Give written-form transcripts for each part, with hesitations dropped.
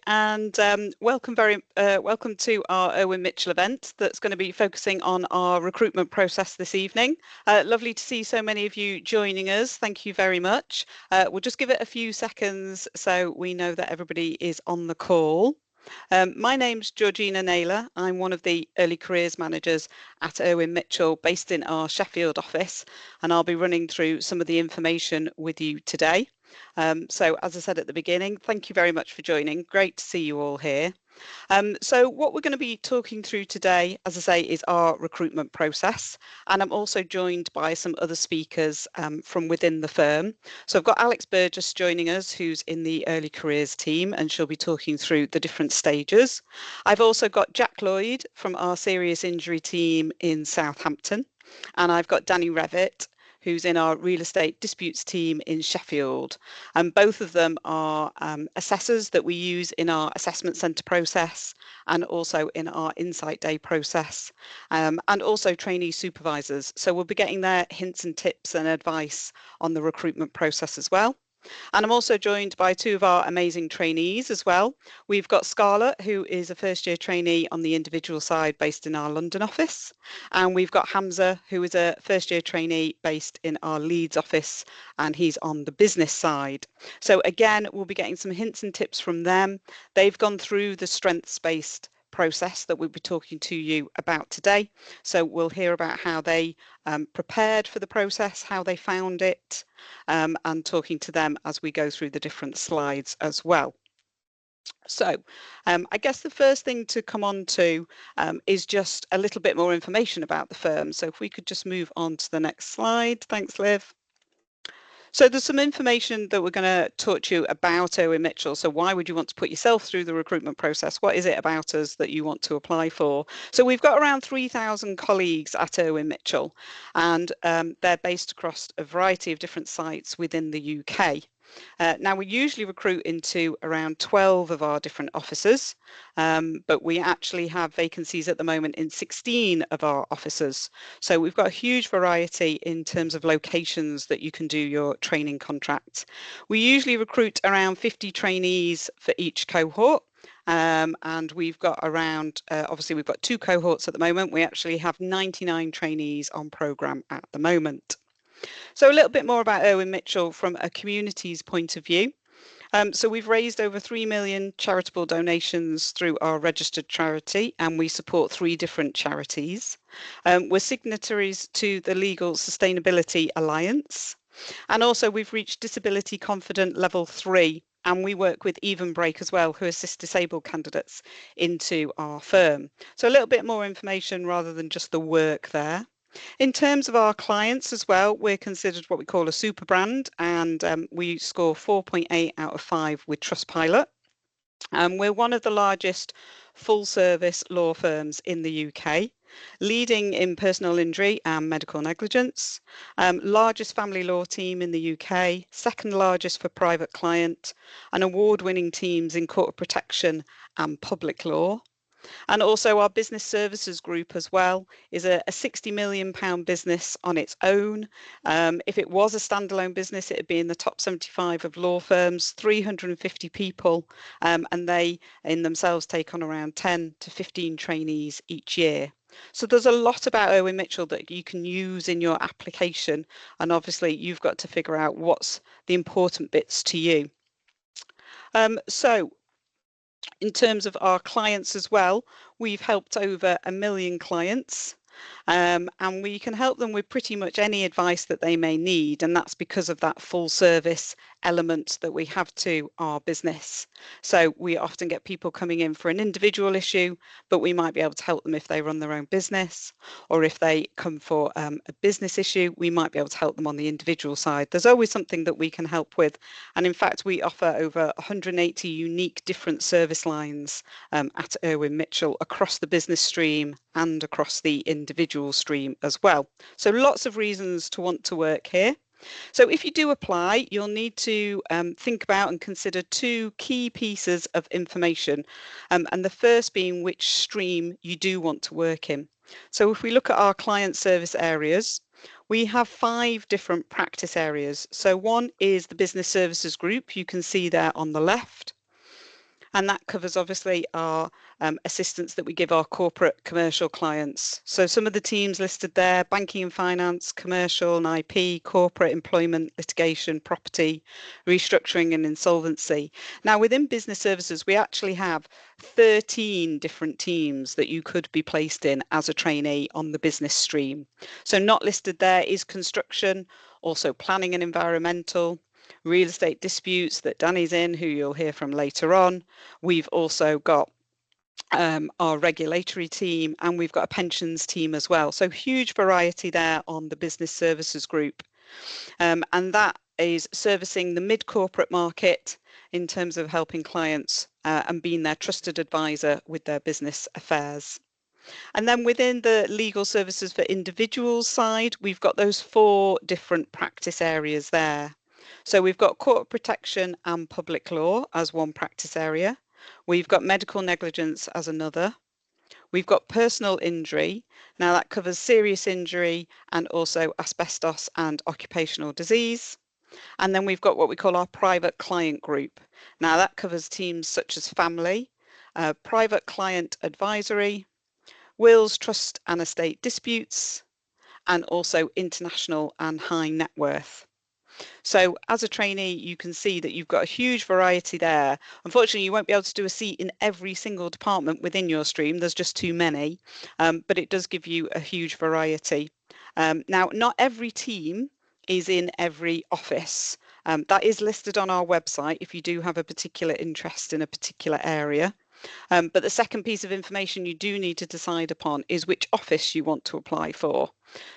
And welcome to our Owen Mitchell event that's going to be focusing on our recruitment process this evening. Lovely to see so many of you joining us. Thank you very much. We'll just give it a few seconds so we know that everybody is on the call. My name's Georgina Naylor. I'm one of the early careers managers at Owen Mitchell, based in our Sheffield office, and I'll be running through some of the information with you today. So as I said at the beginning, thank you very much for joining. Great to see you all here. So what we're going to be talking through today, as I say, is our recruitment process. And I'm also joined by some other speakers from within the firm. So I've got Alex Burgess joining us, who's in the early careers team, and she'll be talking through the different stages. I've also got Jack Lloyd from our serious injury team in Southampton. And I've got Danny Revitt, who's in our real estate disputes team in Sheffield. And both of them are assessors that we use in our assessment centre process and also in our Insight Day process, and also trainee supervisors. So we'll be getting their hints and tips and advice on the recruitment process as well. And I'm also joined by two of our amazing trainees as well. We've got Scarlett, who is a first year trainee on the individual side based in our London office. And we've got Hamza, who is a first year trainee based in our Leeds office, and he's on the business side. So again, we'll be getting some hints and tips from them. They've gone through the strengths-based process that we'll be talking to you about today. So we'll hear about how they prepared for the process, how they found it, and talking to them as we go through the different slides as well. So I guess the first thing to come on to is just a little bit more information about the firm. So if we could just move on to the next slide. Thanks, Liv. So there's some information that we're going to talk to you about Owen Mitchell. So why would you want to put yourself through the recruitment process? What is it about us that you want to apply for? So we've got around 3,000 colleagues at Owen Mitchell, and they're based across a variety of different sites within the UK. Now, we usually recruit into around 12 of our different offices, but we actually have vacancies at the moment in 16 of our offices. So we've got a huge variety in terms of locations that you can do your training contract. We usually recruit around 50 trainees for each cohort. And we've got around, obviously we've got 2 cohorts at the moment. We actually have 99 trainees on programme at the moment. So a little bit more about Owen Mitchell from a communities point of view. So we've raised over 3 million charitable donations through our registered charity, and we support 3 different charities. We're signatories to the Legal Sustainability Alliance, and also we've reached Disability Confident Level 3, and we work with Even Break as well, who assist disabled candidates into our firm. So a little bit more information rather than just the work there. In terms of our clients as well, we're considered what we call a super brand, and we score 4.8 out of 5 with Trustpilot. We're one of the largest full service law firms in the UK, leading in personal injury and medical negligence, largest family law team in the UK, second largest for private client, and award-winning teams in court of protection and public law. And also our business services group as well is a £60 million business on its own. If it was a standalone business, it would be in the top 75 of law firms, 350 people, and they in themselves take on around 10 to 15 trainees each year. So there's a lot about Owen Mitchell that you can use in your application, and obviously you've got to figure out what's the important bits to you. So in terms of our clients as well, we've helped over 1 million clients, and we can help them with pretty much any advice that they may need, and that's because of that full service element that we have to our business. So we often get people coming in for an individual issue, but we might be able to help them if they run their own business, or if they come for a business issue, we might be able to help them on the individual side. There's always something that we can help with, and in fact we offer over 180 unique different service lines at Owen Mitchell across the business stream and across the individual stream as well. So lots of reasons to want to work here. So if you do apply, you'll need to think about and consider 2 key pieces of information, and the first being which stream you do want to work in. So if we look at our client service areas, we have 5 different practice areas. So one is the business services group, you can see there on the left. And that covers obviously our assistance that we give our corporate commercial clients. So some of the teams listed there: banking and finance, commercial and IP, corporate, employment, litigation, property, restructuring and insolvency. Now within business services, we actually have 13 different teams that you could be placed in as a trainee on the business stream. So not listed there is construction, also planning and environmental, real estate disputes that Danny's in, who you'll hear from later on. We've also got our regulatory team, and we've got a pensions team as well. So huge variety there on the business services group. And that is servicing the mid-corporate market in terms of helping clients and being their trusted advisor with their business affairs. And then within the legal services for individuals side, we've got those 4 different practice areas there. So we've got court protection and public law as one practice area. We've got medical negligence as another. We've got personal injury. Now that covers serious injury and also asbestos and occupational disease. And then we've got what we call our private client group. Now that covers teams such as family, private client advisory, wills, trust and estate disputes, and also international and high net worth. So as a trainee, you can see that you've got a huge variety there. Unfortunately, you won't be able to do a seat in every single department within your stream. There's just too many, but it does give you a huge variety. Now, not every team is in every office. That is listed on our website if you do have a particular interest in a particular area. But the second piece of information you do need to decide upon is which office you want to apply for.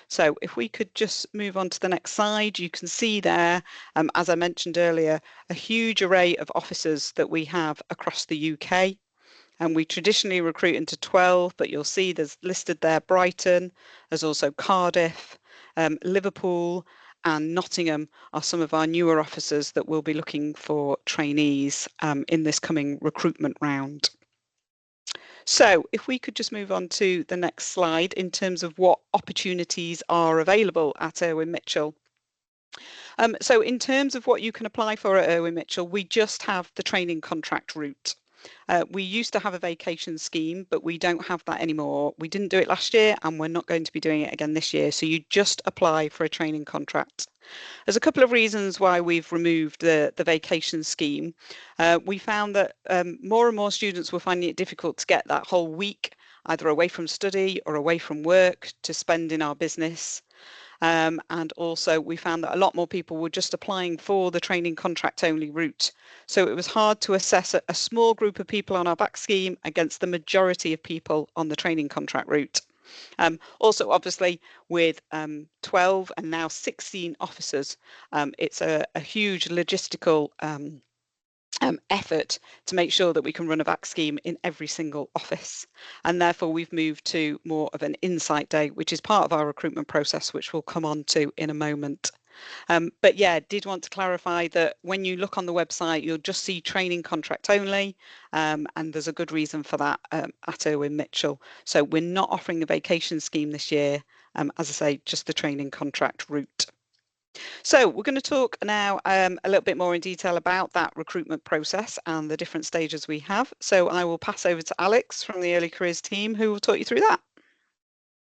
So if we could just move on to the next slide, you can see there, as I mentioned earlier, a huge array of offices that we have across the UK. And we traditionally recruit into 12, but you'll see there's listed there Brighton, there's also Cardiff, Liverpool, and Nottingham are some of our newer offices that will be looking for trainees in this coming recruitment round. So if we could just move on to the next slide in terms of what opportunities are available at Irwin Mitchell. So in terms of what you can apply for at Irwin Mitchell, we just have the training contract route. We used to have a vacation scheme, but we don't have that anymore. We didn't do it last year and we're not going to be doing it again this year. So you just apply for a training contract. There's a couple of reasons why we've removed the vacation scheme. We found that more and more students were finding it difficult to get that whole week either away from study or away from work to spend in our business. And also we found that a lot more people were just applying for the training contract only route. So it was hard to assess a small group of people on our back scheme against the majority of people on the training contract route. Also, obviously, with 12 and now 16 officers, it's a huge logistical effort to make sure that we can run a back scheme in every single office. And therefore, we've moved to more of an insight day, which is part of our recruitment process, which we'll come on to in a moment. But yeah, did want to clarify that when you look on the website, you'll just see training contract only, and there's a good reason for that at Irwin Mitchell. So we're not offering a vacation scheme this year, as I say, just the training contract route. So we're going to talk now a little bit more in detail about that recruitment process and the different stages we have. So I will pass over to Alex from the Early Careers team, who will talk you through that.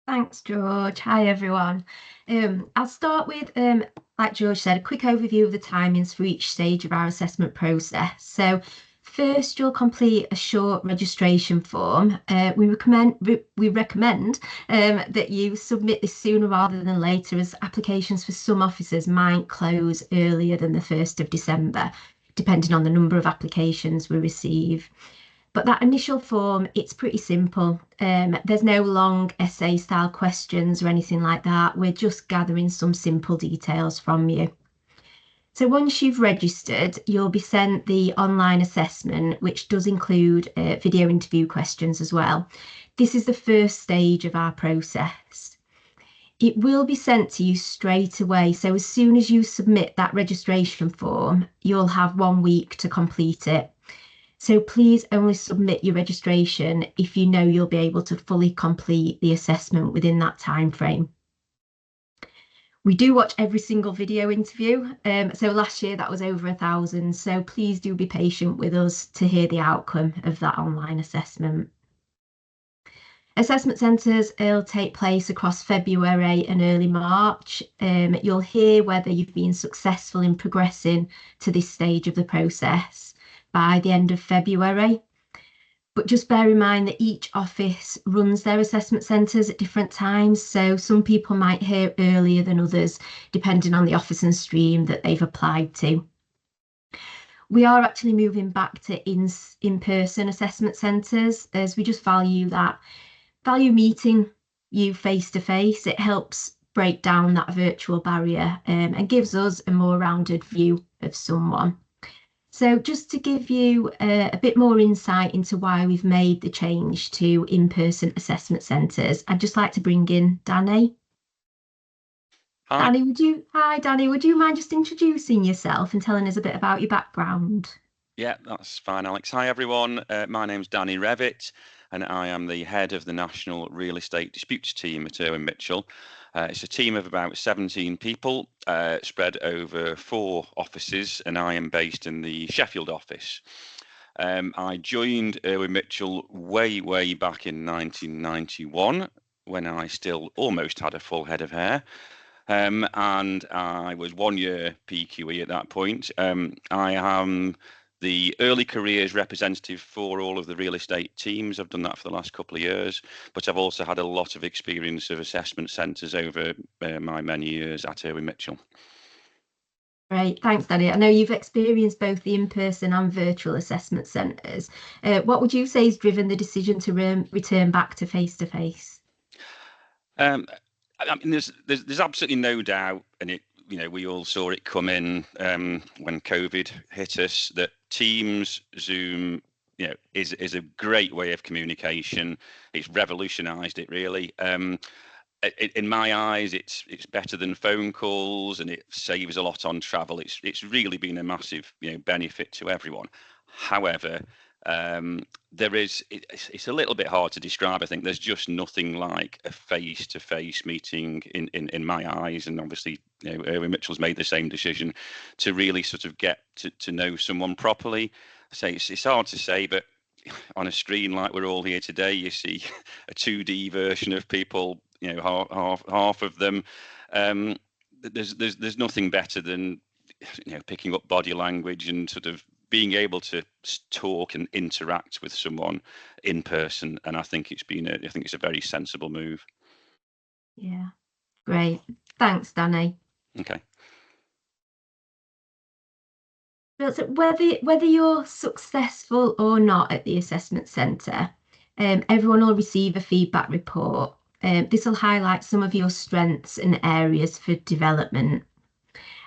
Thanks, George. Hi, everyone. I'll start with, like George said, a quick overview of the timings for each stage of our assessment process. So first, you'll complete a short registration form. We recommend that you submit this sooner rather than later, as applications for some officers might close earlier than the 1st of December, depending on the number of applications we receive. But that initial form, it's pretty simple. There's no long essay style questions or anything like that. We're just gathering some simple details from you. So once you've registered, you'll be sent the online assessment, which does include video interview questions as well. This is the first stage of our process. It will be sent to you straight away. So as soon as you submit that registration form, you'll have 1 week to complete it. So please only submit your registration if you know you'll be able to fully complete the assessment within that time frame. We do watch every single video interview. So last year that was over 1,000. So please do be patient with us to hear the outcome of that online assessment. Assessment centres will take place across February and early March. You'll hear whether you've been successful in progressing to this stage of the process by the end of February. But just bear in mind that each office runs their assessment centres at different times. So some people might hear earlier than others, depending on the office and stream that they've applied to. We are actually moving back to in-person assessment centres, as we just value meeting you face to face. It helps break down that virtual barrier and gives us a more rounded view of someone. So just to give you a bit more insight into why we've made the change to in-person assessment centres, I'd just like to bring in Danny. Hi. Danny, would you mind just introducing yourself and telling us a bit about your background? Yeah, that's fine, Alex. Hi, everyone. My name's Danny Revitt, and I am the head of the National Real Estate Disputes team at Irwin Mitchell. It's a team of about 17 people spread over 4 offices, and I am based in the Sheffield office. I joined Irwin Mitchell way back in 1991 when I still almost had a full head of hair. And I was 1 year PQE at that point. I am the early careers representative for all of the real estate teams. I've done that for the last couple of years, but I've also had a lot of experience of assessment centres over my many years at Irwin Mitchell. Great, thanks, Danny. I know you've experienced both the in-person and virtual assessment centres. What would you say has driven the decision to return back to face-to-face? I mean, there's absolutely no doubt, and we all saw it come in when COVID hit us, that Teams, Zoom, is a great way of communication. It's revolutionised it really. In my eyes, it's better than phone calls, and it saves a lot on travel. It's really been a massive benefit to everyone. However, it's a little bit hard to describe. I think there's just nothing like a face-to-face meeting in my eyes, and obviously Irwin Mitchell's made the same decision to really sort of get to know someone properly. I say it's hard to say, but on a screen like we're all here today, you see a 2D version of people, half of them. There's nothing better than picking up body language and sort of being able to talk and interact with someone in person. And I think it's a very sensible move. Yeah, great. Thanks, Danny. Okay. So whether you're successful or not at the assessment centre, everyone will receive a feedback report. This will highlight some of your strengths and areas for development.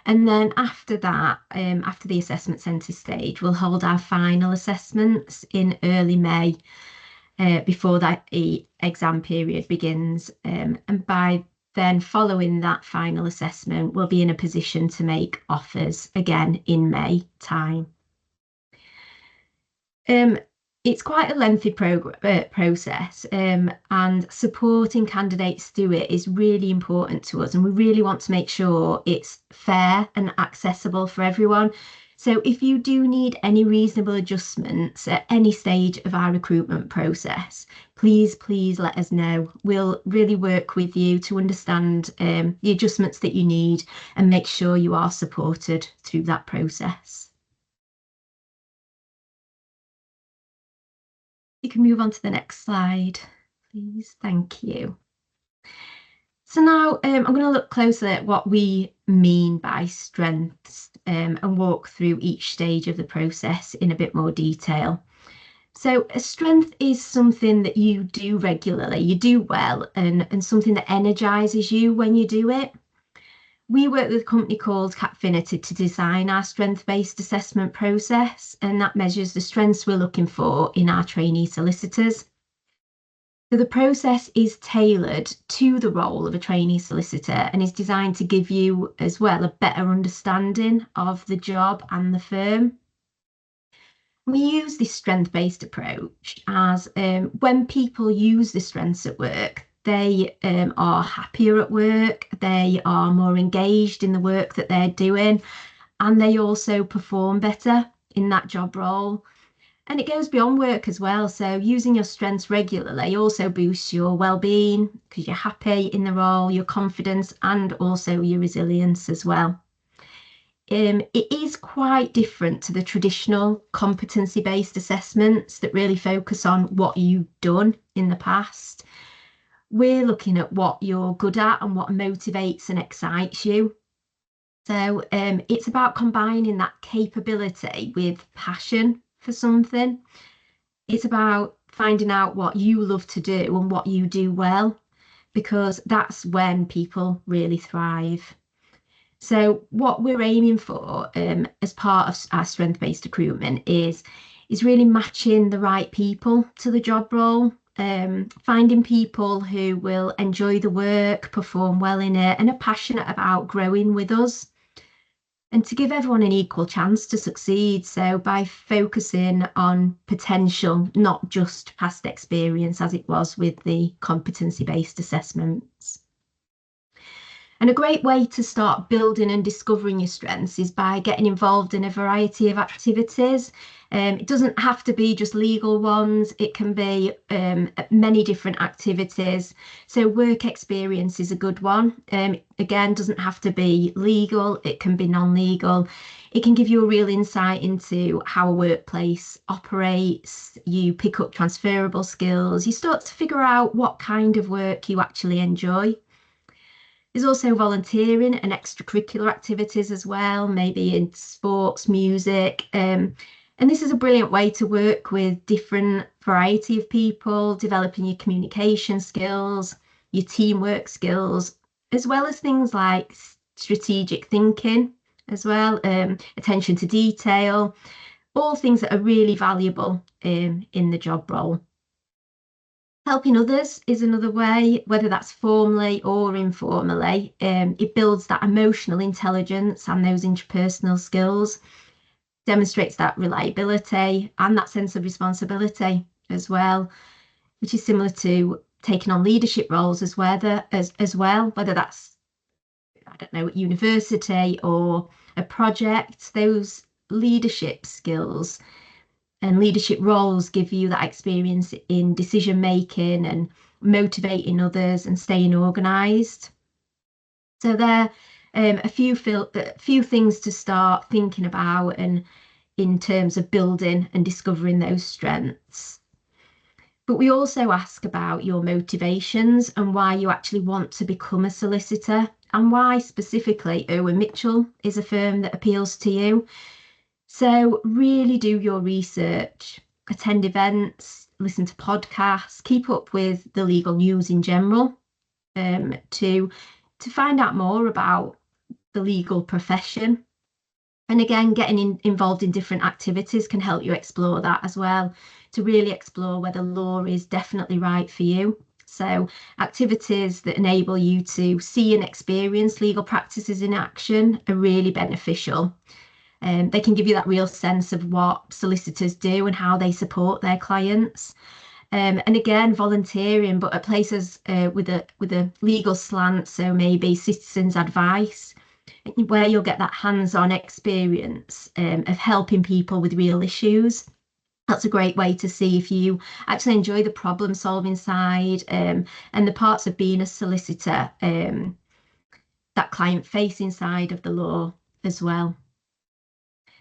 And then after that, after the assessment centre stage, we'll hold our final assessments in early May before that exam period begins. And by then, following that final assessment, we'll be in a position to make offers again in May time. It's quite a lengthy process, and supporting candidates through it is really important to us, and we really want to make sure it's fair and accessible for everyone. So if you do need any reasonable adjustments at any stage of our recruitment process, please let us know. We'll really work with you to understand the adjustments that you need and make sure you are supported through that process. You can move on to the next slide, please. Thank you. So now I'm going to look closer at what we mean by strengths and walk through each stage of the process in a bit more detail. So a strength is something that you do regularly, you do well, and something that energizes you when you do it. We work with a company called Capfinity to design our strength-based assessment process, and that measures the strengths we're looking for in our trainee solicitors. So the process is tailored to the role of a trainee solicitor and is designed to give you as well a better understanding of the job and the firm. We use this strength-based approach as when people use the strengths at work, They are happier at work, they are more engaged in the work that they're doing, and they also perform better in that job role. And it goes beyond work as well. So using your strengths regularly also boosts your well-being because you're happy in the role, your confidence, and also your resilience as well. It is quite different to the traditional competency-based assessments that really focus on what you've done in the past. We're looking at what you're good at and what motivates and excites you. So it's about combining that capability with passion for something. It's about finding out what you love to do and what you do well, because that's when people really thrive. So what we're aiming for as part of our strength-based recruitment is really matching the right people to the job role, finding people who will enjoy the work, perform well in it, and are passionate about growing with us. And to give everyone an equal chance to succeed. So by focusing on potential, not just past experience, as it was with the competency-based assessments. And a great way to start building and discovering your strengths is by getting involved in a variety of activities. It doesn't have to be just legal ones. It can be many different activities. So work experience is a good one. Again, doesn't have to be legal. It can be non-legal. It can give you a real insight into how a workplace operates. You pick up transferable skills. You start to figure out what kind of work you actually enjoy. There's also volunteering and extracurricular activities as well, maybe in sports, music. And this is a brilliant way to work with different variety of people, developing your communication skills, your teamwork skills, as well as things like strategic thinking as well, attention to detail, all things that are really valuable in the job role. Helping others is another way, whether that's formally or informally. It builds that emotional intelligence and those interpersonal skills, demonstrates that reliability and that sense of responsibility as well, which is similar to taking on leadership roles as well, whether that's, I don't know, at university or a project. Those leadership skills and leadership roles give you that experience in decision making and motivating others and staying organised. So there are a few things to start thinking about and in terms of building and discovering those strengths. But we also ask about your motivations and why you actually want to become a solicitor and why specifically Irwin Mitchell is a firm that appeals to you. So really do your research, attend events, listen to podcasts, keep up with the legal news in general, to find out more about the legal profession. And again, getting involved in different activities can help you explore that as well, to really explore whether law is definitely right for you. So activities that enable you to see and experience legal practices in action are really beneficial. They can give you that real sense of what solicitors do and how they support their clients. And again, volunteering, but at places with a legal slant, so maybe citizens' advice, where you'll get that hands-on experience of helping people with real issues. That's a great way to see if you actually enjoy the problem-solving side and the parts of being a solicitor, that client-facing side of the law as well.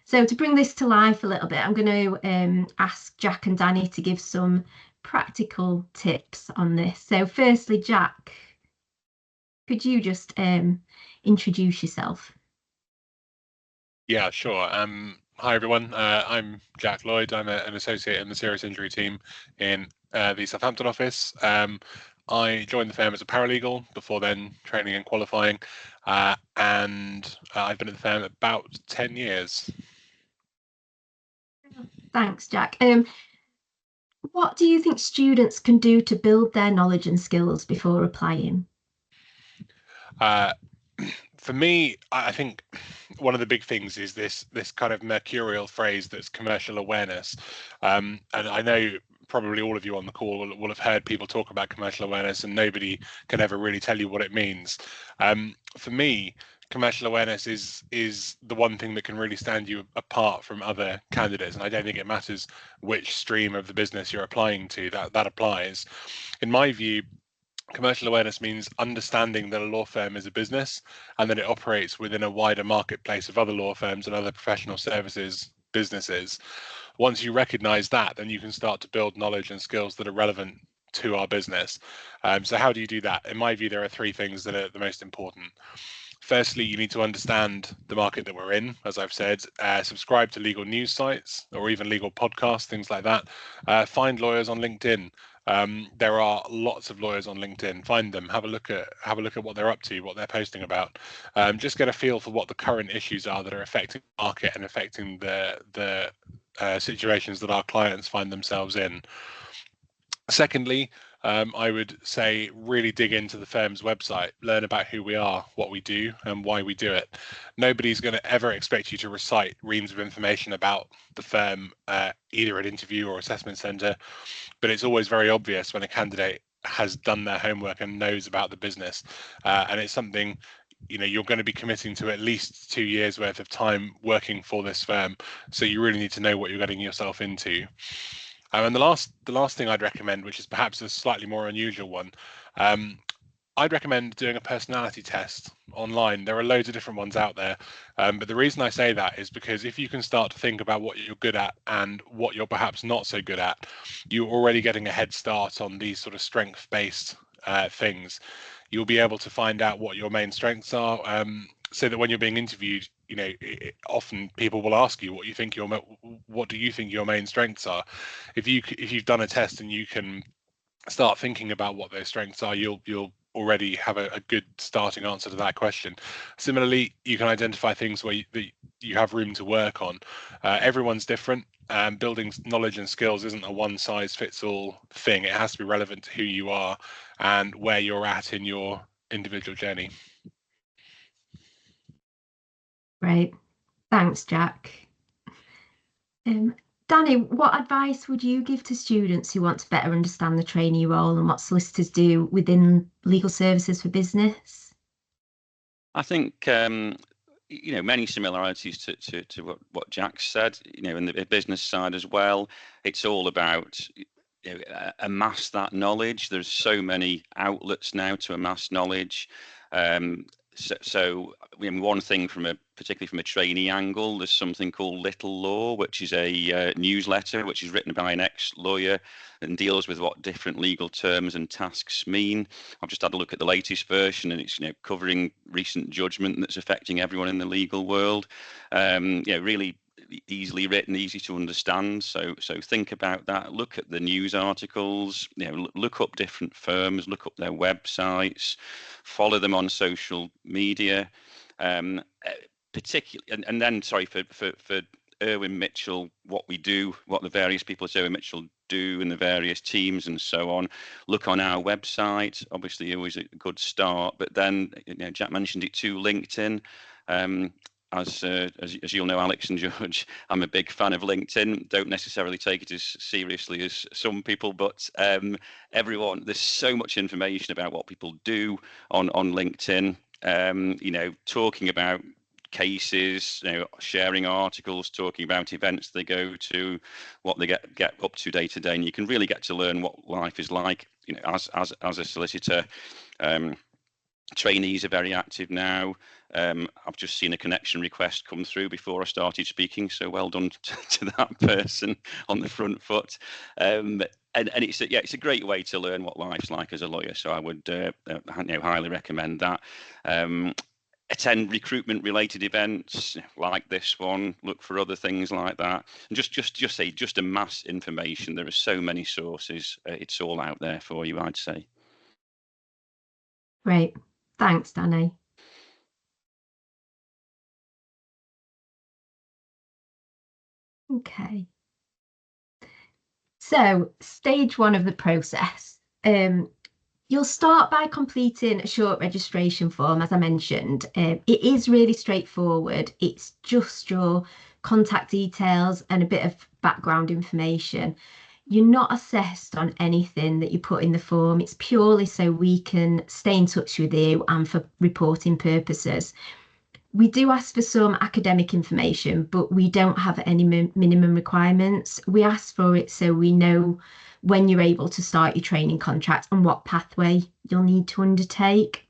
So to bring this to life a little bit, I'm going to ask Jack and Danny to give some practical tips on this. So firstly, Jack, could you just introduce yourself? Yeah, sure. Hi, everyone. I'm Jack Lloyd. I'm an associate in the serious injury team in the Southampton office. I joined the firm as a paralegal, before then training and qualifying, and I've been at the firm about 10 years. Thanks, Jack. What do you think students can do to build their knowledge and skills before applying? For me, I think one of the big things is this kind of mercurial phrase that's commercial awareness. And I know probably all of you on the call will have heard people talk about commercial awareness, and nobody can ever really tell you what it means. For me, commercial awareness is the one thing that can really stand you apart from other candidates, and I don't think it matters which stream of the business you're applying to, that applies. In my view, commercial awareness means understanding that a law firm is a business and that it operates within a wider marketplace of other law firms and other professional services businesses. Once you recognize that, then you can start to build knowledge and skills that are relevant to our business. So how do you do that? In my view, there are three things that are the most important. Firstly, you need to understand the market that we're in, as I've said, subscribe to legal news sites or even legal podcasts, things like that. Find lawyers on LinkedIn. There are lots of lawyers on LinkedIn. Find them, have a look at what they're up to, what they're posting about. Just get a feel for what the current issues are that are affecting the market and affecting the situations that our clients find themselves in. Secondly, I would say really dig into the firm's website, learn about who we are, what we do, and why we do it. Nobody's going to ever expect you to recite reams of information about the firm, either at interview or assessment centre, but it's always very obvious when a candidate has done their homework and knows about the business, and it's something you're going to be committing to at least 2 years worth of time working for this firm, so you really need to know what you're getting yourself into. And the last thing I'd recommend, which is perhaps a slightly more unusual one, I'd recommend doing a personality test online. There are loads of different ones out there, but the reason I say that is because if you can start to think about what you're good at and what you're perhaps not so good at, you're already getting a head start on these sort of strength-based things. You'll be able to find out what your main strengths are, so that when you're being interviewed, often people will ask you what do you think your main strengths are. If you've done a test and you can start thinking about what those strengths are, you'll already have a good starting answer to that question. Similarly, you can identify things where you have room to work on. Everyone's different. Building knowledge and skills isn't a one size fits all thing. It has to be relevant to who you are and where you're at in your individual journey. Great. Thanks, Jack. Danny, what advice would you give to students who want to better understand the trainee role and what solicitors do within legal services for business? I think many similarities to what Jack said. In the business side as well, it's all about amass that knowledge. There's so many outlets now to amass knowledge. So one thing particularly from a trainee angle, there's something called Little Law, which is a newsletter which is written by an ex-lawyer and deals with what different legal terms and tasks mean. I've just had a look at the latest version, and it's covering recent judgment that's affecting everyone in the legal world. Really easily written, easy to understand. So think about that. Look at the news articles. Look up different firms. Look up their websites. Follow them on social media. Particularly, and then sorry for Irwin Mitchell, what we do, what the various people at Irwin Mitchell do, and the various teams and so on. Look on our website. Obviously, always a good start. But then, Jack mentioned it too. LinkedIn. As you'll know, Alex and George, I'm a big fan of LinkedIn. Don't necessarily take it as seriously as some people, but everyone, there's so much information about what people do on LinkedIn. Talking about cases, sharing articles, talking about events they go to, what they get up to day to day, and you can really get to learn what life is like. As a solicitor. Trainees are very active now. I've just seen a connection request come through before I started speaking, so well done to that person on the front foot. And it's a great way to learn what life's like as a lawyer. So I would highly recommend that. Attend recruitment-related events like this one. Look for other things like that, and just amass information. There are so many sources. It's all out there for you, I'd say. Great. Thanks, Danny. Okay. So, stage one of the process. You'll start by completing a short registration form, as I mentioned. It is really straightforward. It's just your contact details and a bit of background information. You're not assessed on anything that you put in the form. It's purely so we can stay in touch with you and for reporting purposes. We do ask for some academic information, but we don't have any minimum requirements. We ask for it so we know when you're able to start your training contract and what pathway you'll need to undertake.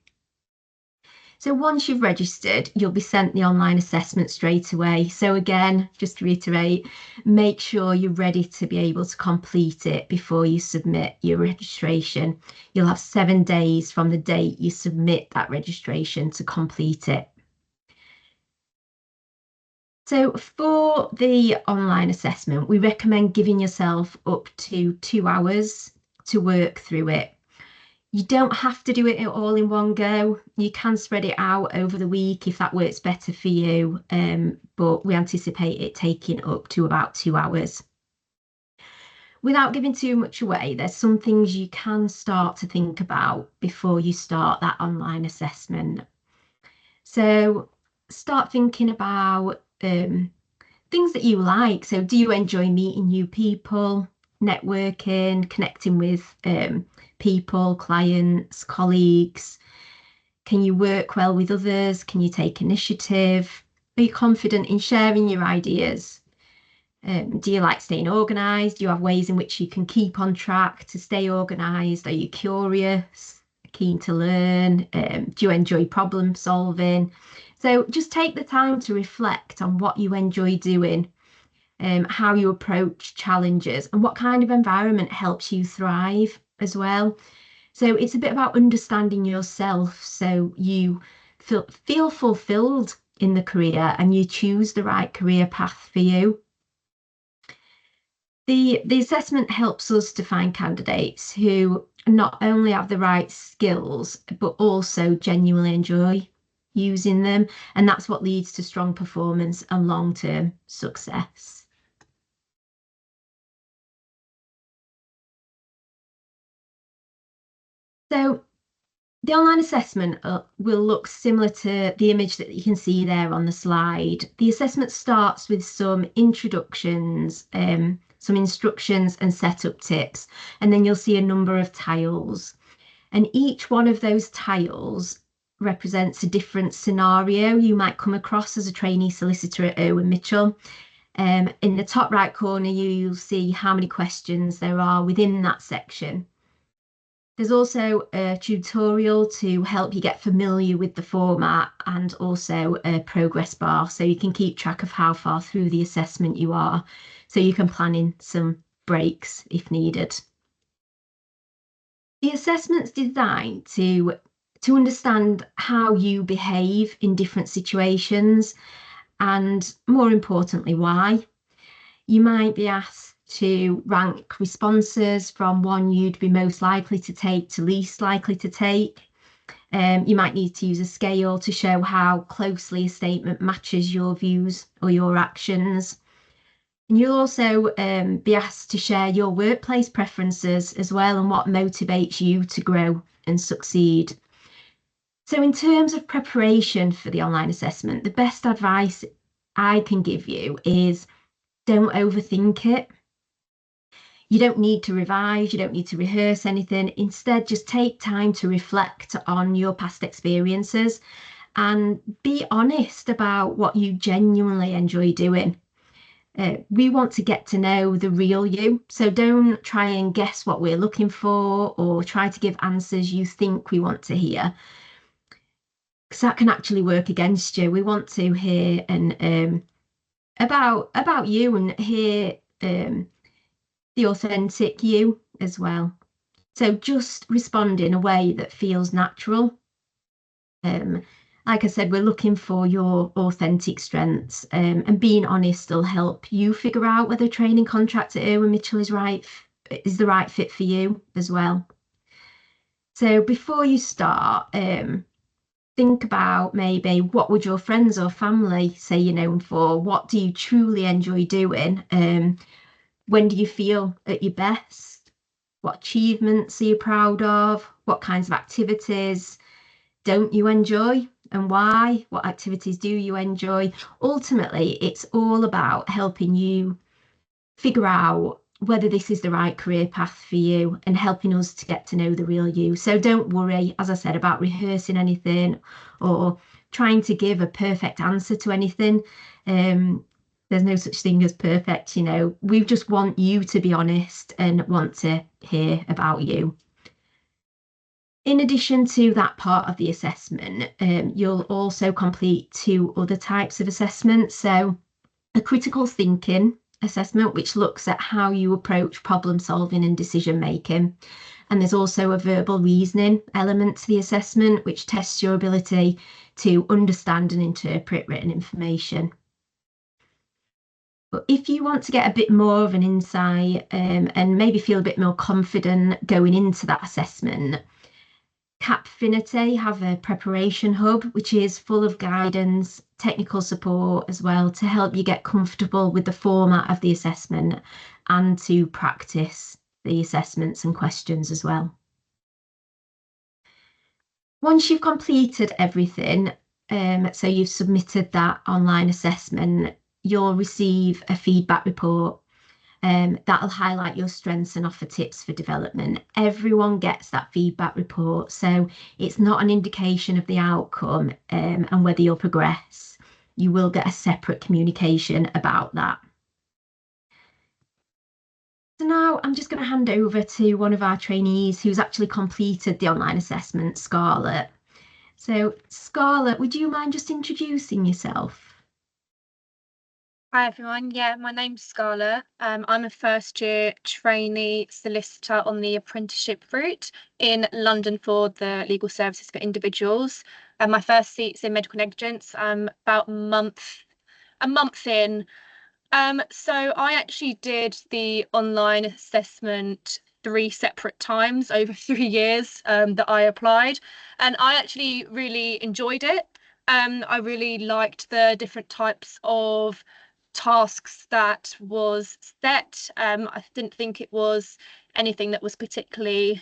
So once you've registered, you'll be sent the online assessment straight away. So again, just to reiterate, make sure you're ready to be able to complete it before you submit your registration. You'll have 7 days from the date you submit that registration to complete it. So for the online assessment, we recommend giving yourself up to 2 hours to work through it. You don't have to do it all in one go. You can spread it out over the week if that works better for you, but we anticipate it taking up to about 2 hours. Without giving too much away, there's some things you can start to think about before you start that online assessment. So start thinking about things that you like. So do you enjoy meeting new people, networking, connecting with people, clients, colleagues? Can you work well with others? Can you take initiative? Are you confident in sharing your ideas? Do you like staying organised? Do you have ways in which you can keep on track to stay organised? Are you curious, keen to learn? Do you enjoy problem solving? So just take the time to reflect on what you enjoy doing, how you approach challenges, and what kind of environment helps you thrive as well. So it's a bit about understanding yourself so you feel fulfilled in the career and you choose the right career path for you. The assessment helps us to find candidates who not only have the right skills, but also genuinely enjoy using them. And that's what leads to strong performance and long-term success. So the online assessment will look similar to the image that you can see there on the slide. The assessment starts with some introductions, some instructions and setup tips, and then you'll see a number of tiles. And each one of those tiles represents a different scenario you might come across as a trainee solicitor at Irwin Mitchell. In the top right corner, you'll see how many questions there are within that section. There's also a tutorial to help you get familiar with the format and also a progress bar so you can keep track of how far through the assessment you are, so you can plan in some breaks if needed. The assessment's designed to understand how you behave in different situations and, more importantly, why. You might be asked to rank responses from one you'd be most likely to take to least likely to take. You might need to use a scale to show how closely a statement matches your views or your actions. And you'll also be asked to share your workplace preferences as well and what motivates you to grow and succeed. So in terms of preparation for the online assessment, the best advice I can give you is don't overthink it. You don't need to revise, you don't need to rehearse anything. Instead, just take time to reflect on your past experiences and be honest about what you genuinely enjoy doing. We want to get to know the real you, so don't try and guess what we're looking for or try to give answers you think we want to hear, because that can actually work against you. We want to hear about you and hear the authentic you as well. So just respond in a way that feels natural. Like I said, we're looking for your authentic strengths, and being honest will help you figure out whether a training contract at Irwin Mitchell is the right fit for you as well. So before you start, think about maybe what would your friends or family say you're known for? What do you truly enjoy doing? When do you feel at your best? What achievements are you proud of? What kinds of activities don't you enjoy and why? What activities do you enjoy? Ultimately, it's all about helping you figure out whether this is the right career path for you and helping us to get to know the real you. So don't worry, as I said, about rehearsing anything or trying to give a perfect answer to anything. There's no such thing as perfect, you know. We just want you to be honest and want to hear about you. In addition to that part of the assessment, you'll also complete 2 other types of assessments. So a critical thinking assessment, which looks at how you approach problem solving and decision making. And there's also a verbal reasoning element to the assessment, which tests your ability to understand and interpret written information. But if you want to get a bit more of an insight and maybe feel a bit more confident going into that assessment, Capfinity have a preparation hub, which is full of guidance, technical support as well, to help you get comfortable with the format of the assessment and to practice the assessments and questions as well. Once you've completed everything, so you've submitted that online assessment, you'll receive a feedback report. That'll highlight your strengths and offer tips for development. Everyone gets that feedback report, so it's not an indication of the outcome and whether you'll progress. You will get a separate communication about that. So now I'm just going to hand over to one of our trainees who's actually completed the online assessment, Scarlett. So Scarlett, would you mind just introducing yourself? Hi everyone, yeah, my name's Scarlett. I'm a first year trainee solicitor on the apprenticeship route in London for the legal services for individuals. My first seat's in medical negligence. I'm about a month in. So I actually did the online assessment 3 separate times over 3 years that I applied, and I actually really enjoyed it. I really liked the different types of tasks that was set. I didn't think it was anything that was particularly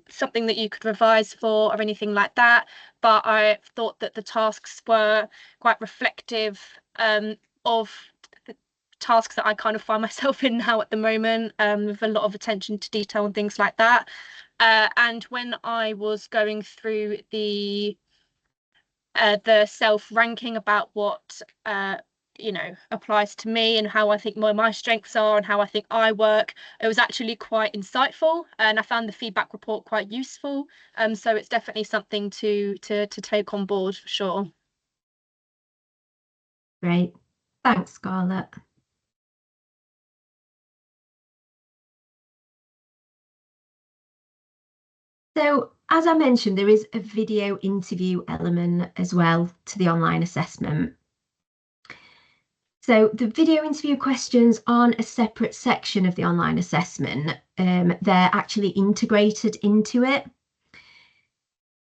something that you could revise for or anything like that, but I thought that the tasks were quite reflective of the tasks that I kind of find myself in now at the moment, with a lot of attention to detail and things like that. And when I was going through the self-ranking about what applies to me and how I think my strengths are and how I think I work, it was actually quite insightful, and I found the feedback report quite useful. So it's definitely something to take on board for sure. Great, thanks Scarlett. So as I mentioned, there is a video interview element as well to the online assessment. So the video interview questions aren't a separate section of the online assessment. They're actually integrated into it.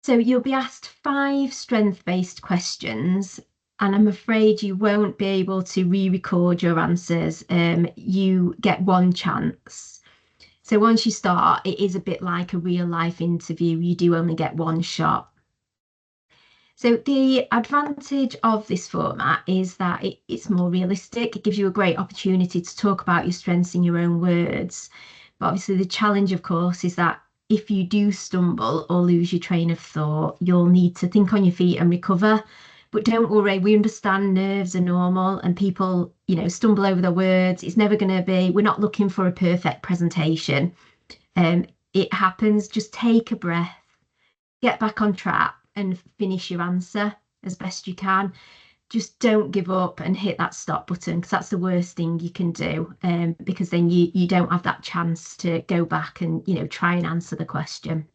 So you'll be asked 5 strength-based questions, and I'm afraid you won't be able to re-record your answers. You get 1 chance. So once you start, it is a bit like a real life interview. You do only get 1 shot. So the advantage of this format is that it's more realistic. It gives you a great opportunity to talk about your strengths in your own words. But obviously the challenge, of course, is that if you do stumble or lose your train of thought, you'll need to think on your feet and recover. But don't worry, we understand nerves are normal and people, stumble over their words. It's never going to be, we're not looking for a perfect presentation. It happens. Just take a breath, get back on track and finish your answer as best you can. Just don't give up and hit that stop button, because that's the worst thing you can do, because then you don't have that chance to go back and try and answer the question.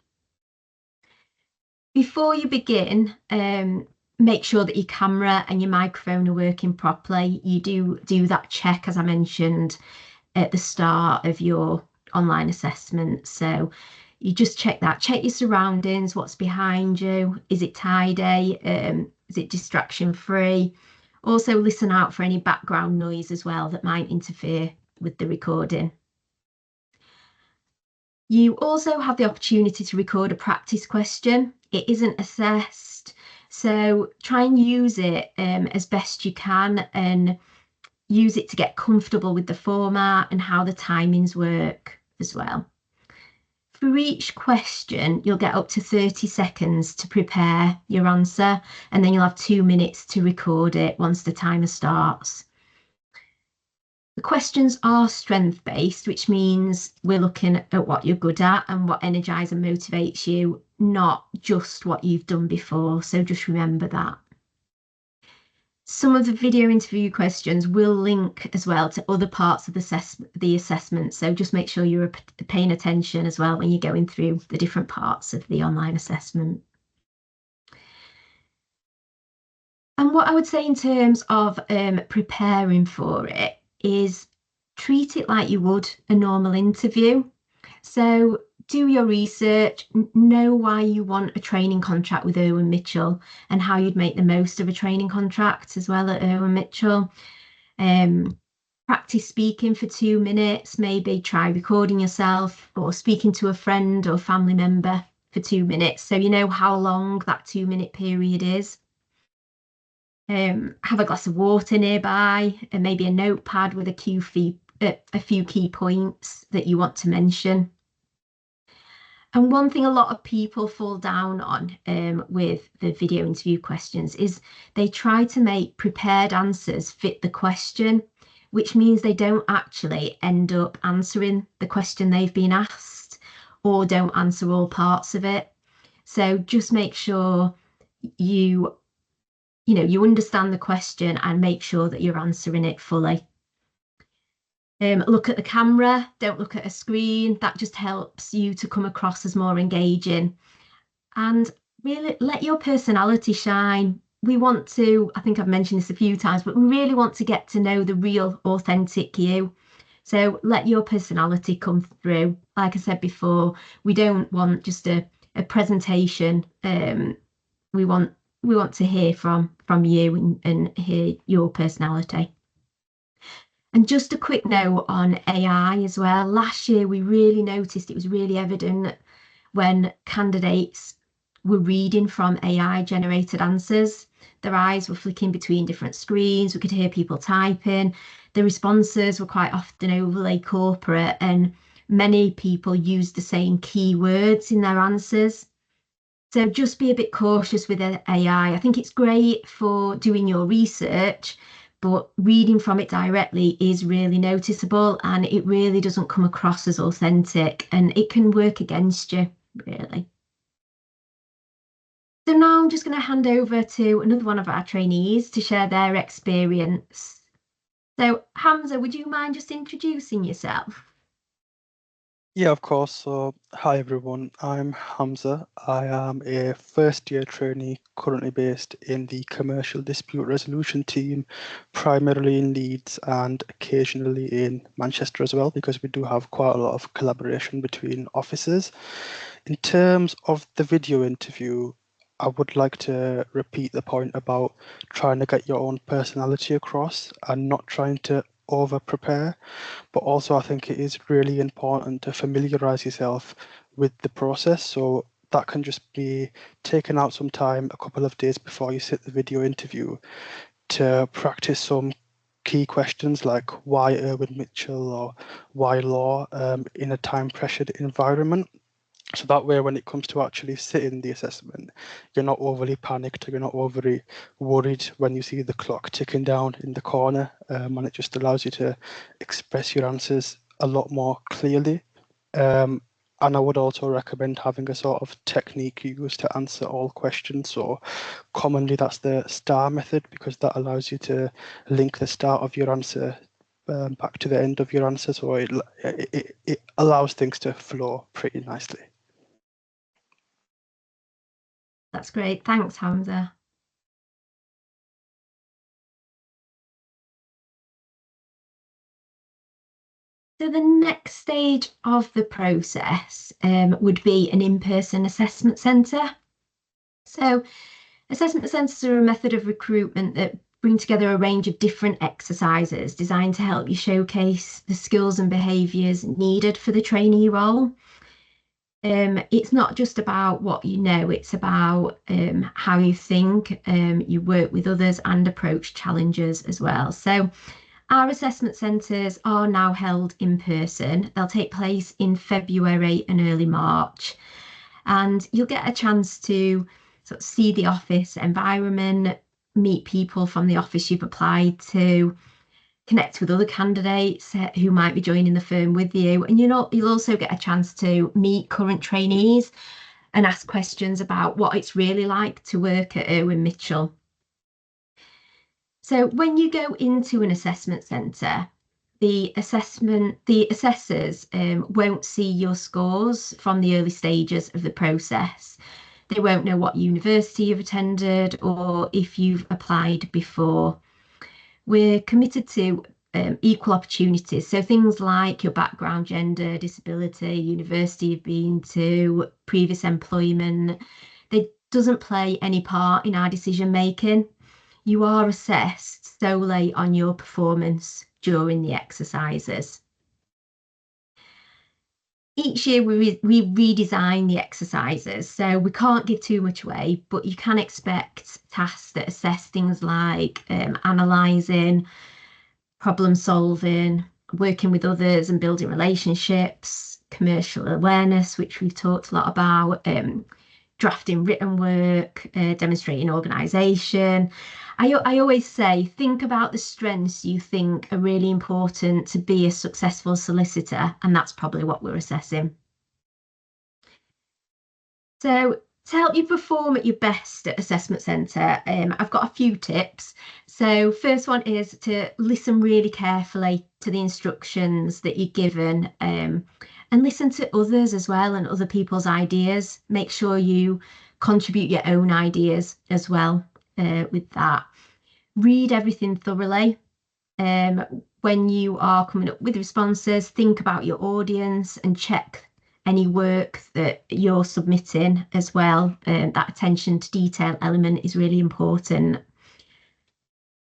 Before you begin, make sure that your camera and your microphone are working properly. You do that check, as I mentioned at the start of your online assessment. So you just check your surroundings, what's behind you, is it tidy, is it distraction free? Also listen out for any background noise as well that might interfere with the recording. You also have the opportunity to record a practice question. It isn't assessed, so try and use it as best you can, and use it to get comfortable with the format and how the timings work as well. For each question, you'll get up to 30 seconds to prepare your answer, and then you'll have 2 minutes to record it once the timer starts. The questions are strength-based, which means we're looking at what you're good at and what energizes and motivates you, not just what you've done before. So just remember that. Some of the video interview questions will link as well to other parts of the assessment. So just make sure you're paying attention as well when you're going through the different parts of the online assessment. And what I would say in terms of preparing for it is treat it like you would a normal interview. So do your research, know why you want a training contract with Irwin Mitchell and how you'd make the most of a training contract as well at Irwin Mitchell. Practice speaking for 2 minutes, maybe try recording yourself or speaking to a friend or family member for 2 minutes, so you know how long that 2-minute period is. Have a glass of water nearby and maybe a notepad with a few key points that you want to mention. And one thing a lot of people fall down on with the video interview questions is they try to make prepared answers fit the question, which means they don't actually end up answering the question they've been asked or don't answer all parts of it. So just make sure you understand the question and make sure that you're answering it fully. Look at the camera, don't look at a screen. That just helps you to come across as more engaging. And really let your personality shine. We want to, I think I've mentioned this a few times, but we really want to get to know the real, authentic you. So let your personality come through. Like I said before, we don't want just a presentation. We want to hear from you and hear your personality. And just a quick note on AI as well. Last year, we really noticed it was really evident when candidates were reading from AI generated answers. Their eyes were flicking between different screens. We could hear people typing. The responses were quite often overly corporate, and many people used the same keywords in their answers. So just be a bit cautious with AI. I think it's great for doing your research, but reading from it directly is really noticeable and it really doesn't come across as authentic and it can work against you, really. So now I'm just going to hand over to another one of our trainees to share their experience. So Hamza, would you mind just introducing yourself? Yeah, of course. So, hi everyone, I'm Hamza. I am a first year trainee currently based in the commercial dispute resolution team, primarily in Leeds and occasionally in Manchester as well, because we do have quite a lot of collaboration between offices. In terms of the video interview, I would like to repeat the point about trying to get your own personality across and not trying to over prepare, but also I think it is really important to familiarize yourself with the process. So that can just be taking out some time a couple of days before you sit the video interview to practice some key questions like why Irwin Mitchell or why law in a time pressured environment. So that way, when it comes to actually sitting the assessment, you're not overly panicked, or you're not overly worried when you see the clock ticking down in the corner, and it just allows you to express your answers a lot more clearly. And I would also recommend having a sort of technique you use to answer all questions. So commonly that's the STAR method, because that allows you to link the start of your answer back to the end of your answer. So it allows things to flow pretty nicely. That's great. Thanks, Hamza. So the next stage of the process would be an in-person assessment centre. So assessment centres are a method of recruitment that bring together a range of different exercises designed to help you showcase the skills and behaviours needed for the trainee role. It's not just about what you know, it's about how you think, you work with others and approach challenges as well. So Our assessment centres are now held in person. They'll take place in February and early March. And you'll get a chance to sort of see the office environment, meet people from the office you've applied to, connect with other candidates who might be joining the firm with you. And you'll also get a chance to meet current trainees and ask questions about what it's really like to work at Irwin Mitchell. So when you go into an assessment centre, the assessors won't see your scores from the early stages of the process. They won't know what university you've attended or if you've applied before. We're committed to equal opportunities, so things like your background, gender, disability, university you've been to, previous employment, it doesn't play any part in our decision making. You are assessed solely on your performance during the exercises. Each year we redesign the exercises, so we can't give too much away, but you can expect tasks that assess things like analysing, problem solving, working with others and building relationships, commercial awareness, which we've talked a lot about, drafting written work, demonstrating organisation. I always say, think about the strengths you think are really important to be a successful solicitor, and that's probably what we're assessing. So to help you perform at your best at assessment centre, I've got a few tips. So first one is to listen really carefully to the instructions that you're given, and listen to others as well and other people's ideas. Make sure you contribute your own ideas as well with that. Read everything thoroughly. When you are coming up with responses, think about your audience and check any work that you're submitting as well. That attention to detail element is really important.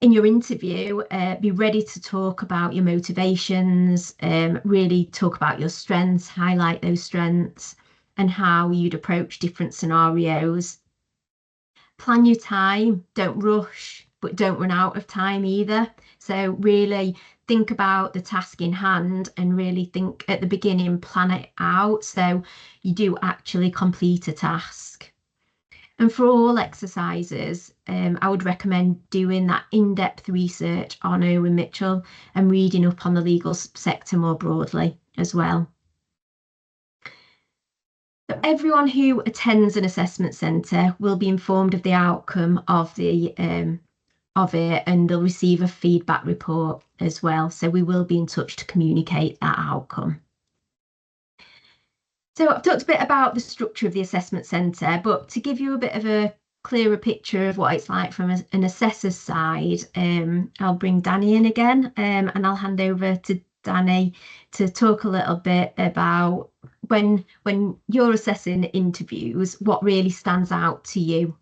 In your interview, be ready to talk about your motivations, really talk about your strengths, highlight those strengths and how you'd approach different scenarios. Plan your time, don't rush, but don't run out of time either. So really think about the task in hand and really think at the beginning, plan it out so you do actually complete a task. And for all exercises, I would recommend doing that in-depth research on Irwin Mitchell and reading up on the legal sector more broadly as well. So everyone who attends an assessment centre will be informed of the outcome of it, and they'll receive a feedback report as well. So we will be in touch to communicate that outcome. So I've talked a bit about the structure of the assessment centre, but to give you a bit of a clearer picture of what it's like from an assessor's side, I'll bring Danny in again, and I'll hand over to Danny to talk a little bit about when you're assessing interviews, what really stands out to you.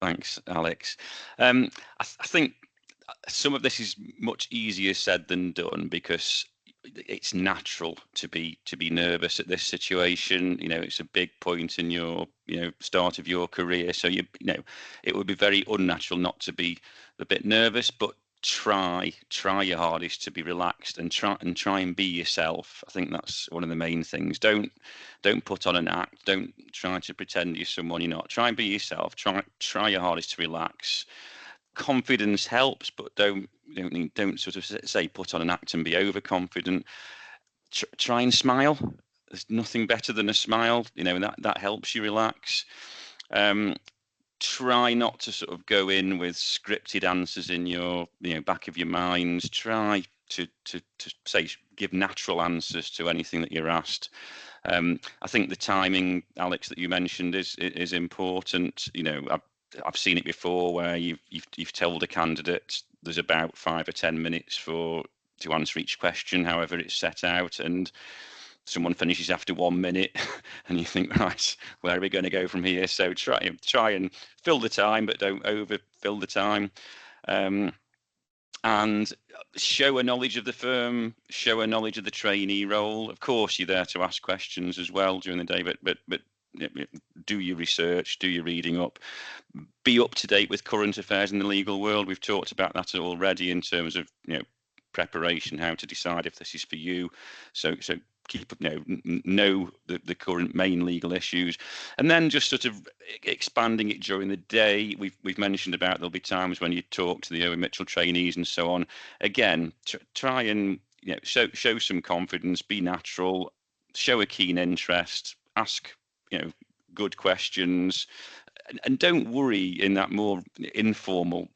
Thanks, Alex. I think some of this is much easier said than done because it's natural to be nervous at this situation. It's a big point in your start of your career, so it would be very unnatural not to be a bit nervous, but try your hardest to be relaxed and try and be yourself. I think that's one of the main things. Don't put on an act. Don't try to pretend you're someone you're not. Try and be yourself. Try your hardest to relax. Confidence helps, but don't sort of say put on an act and be overconfident. Try and smile. There's nothing better than a smile. That helps you relax. Try not to sort of go in with scripted answers in your back of your mind. Try to say give natural answers to anything that you're asked. I think the timing, Alex, that you mentioned is important. I've seen it before where you've told a candidate there's about 5 or 10 minutes to answer each question, however it's set out, and someone finishes after 1 minute, and you think, right, where are we going to go from here? So try and fill the time, but don't overfill the time, and show a knowledge of the firm, show a knowledge of the trainee role. Of course, you're there to ask questions as well during the day, but do your research, do your reading up, be up to date with current affairs in the legal world. We've talked about that already in terms of preparation, how to decide if this is for you. So keep know the current main legal issues, and then just sort of expanding it during the day. We've mentioned about there'll be times when you talk to the Owen Mitchell trainees and so on. Again, try and show some confidence, be natural, show a keen interest, ask good questions, and don't worry in that more informal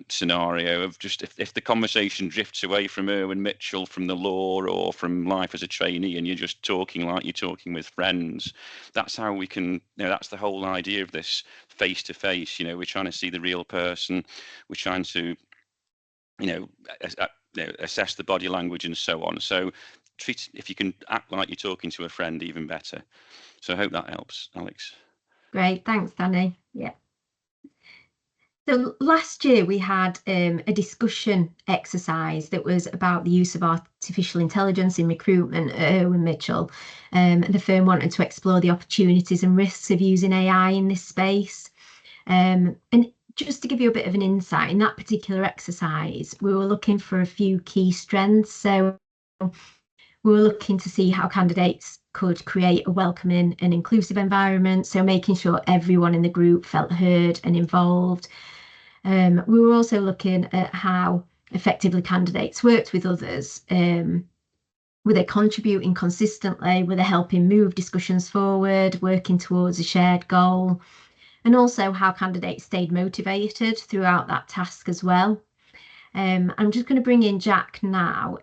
scenario of just if the conversation drifts away from Owen Mitchell, from the law, or from life as a trainee, and you're just talking like you're talking with friends. That's how we can, that's the whole idea of this face-to-face. We're trying to see the real person. We're trying to, assess the body language and so on. So if you can act like you're talking to a friend, even better. So I hope that helps, Alex. Great, thanks, Danny. Yeah. So last year we had a discussion exercise that was about the use of artificial intelligence in recruitment at Owen Mitchell. The firm wanted to explore the opportunities and risks of using AI in this space. And just to give you a bit of an insight, in that particular exercise, we were looking for a few key strengths. So we were looking to see how candidates could create a welcoming and inclusive environment, so making sure everyone in the group felt heard and involved. We were also looking at how effectively candidates worked with others. Were they contributing consistently? Were they helping move discussions forward, working towards a shared goal? And also how candidates stayed motivated throughout that task as well. I'm just going to bring in Jack now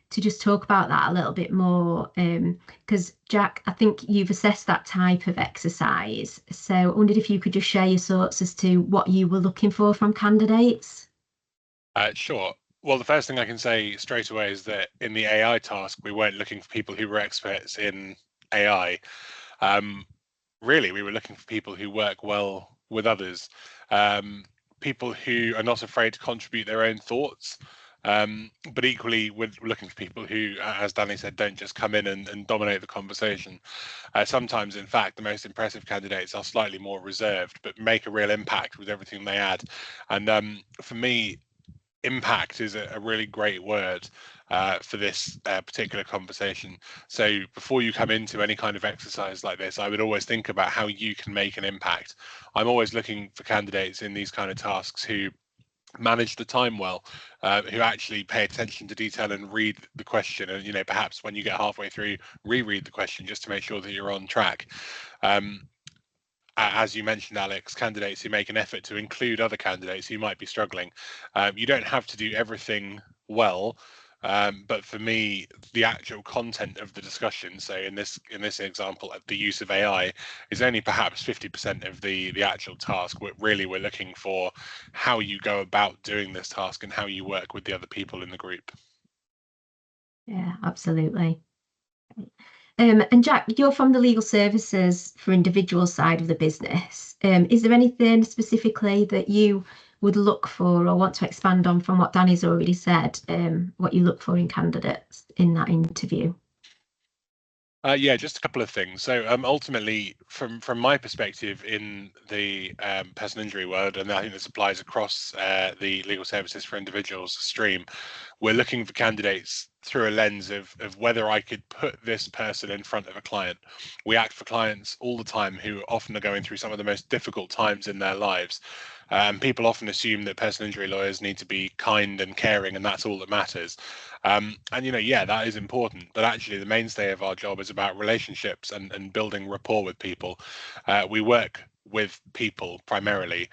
to just talk about that a little bit more, because Jack, I think you've assessed that type of exercise. So I wondered if you could just share your thoughts as to what you were looking for from candidates. Sure. Well, the first thing I can say straight away is that in the AI task, we weren't looking for people who were experts in AI. Really, we were looking for people who work well with others, people who are not afraid to contribute their own thoughts. But equally, we're looking for people who, as Danny said, don't just come in and dominate the conversation. Sometimes, in fact, the most impressive candidates are slightly more reserved, but make a real impact with everything they add. And for me, impact is a really great word for this particular conversation. So before you come into any kind of exercise like this, I would always think about how you can make an impact. I'm always looking for candidates in these kind of tasks who manage the time well, who actually pay attention to detail and read the question, and perhaps when you get halfway through, reread the question just to make sure that you're on track. As you mentioned, Alex, candidates who make an effort to include other candidates who might be struggling. You don't have to do everything well, but for me, the actual content of the discussion, so in this example, the use of AI is only perhaps 50% of the actual task. We're looking for how you go about doing this task and how you work with the other people in the group. Yeah, absolutely. And Jack, you're from the legal services for individual side of the business. Is there anything specifically that you would look for or want to expand on from what Danny's already said, what you look for in candidates in that interview? Yeah, just a couple of things. So ultimately, from my perspective in the personal injury world, and I think this applies across the legal services for individuals stream, we're looking for candidates through a lens of whether I could put this person in front of a client. We act for clients all the time who often are going through some of the most difficult times in their lives. People often assume that personal injury lawyers need to be kind and caring, and that's all that matters. And yeah, that is important. But actually, the mainstay of our job is about relationships and building rapport with people. We work with people primarily,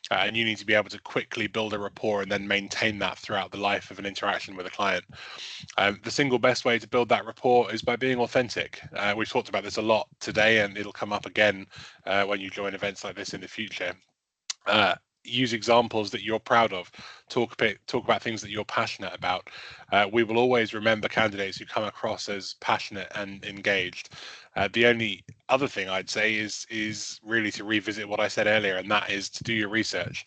and you need to be able to quickly build a rapport and then maintain that throughout the life of an interaction with a client. The single best way to build that rapport is by being authentic. We've talked about this a lot today, and it'll come up again when you join events like this in the future. Use examples that you're proud of. Talk about things that you're passionate about. We will always remember candidates who come across as passionate and engaged. The only other thing I'd say is really to revisit what I said earlier, and that is to do your research.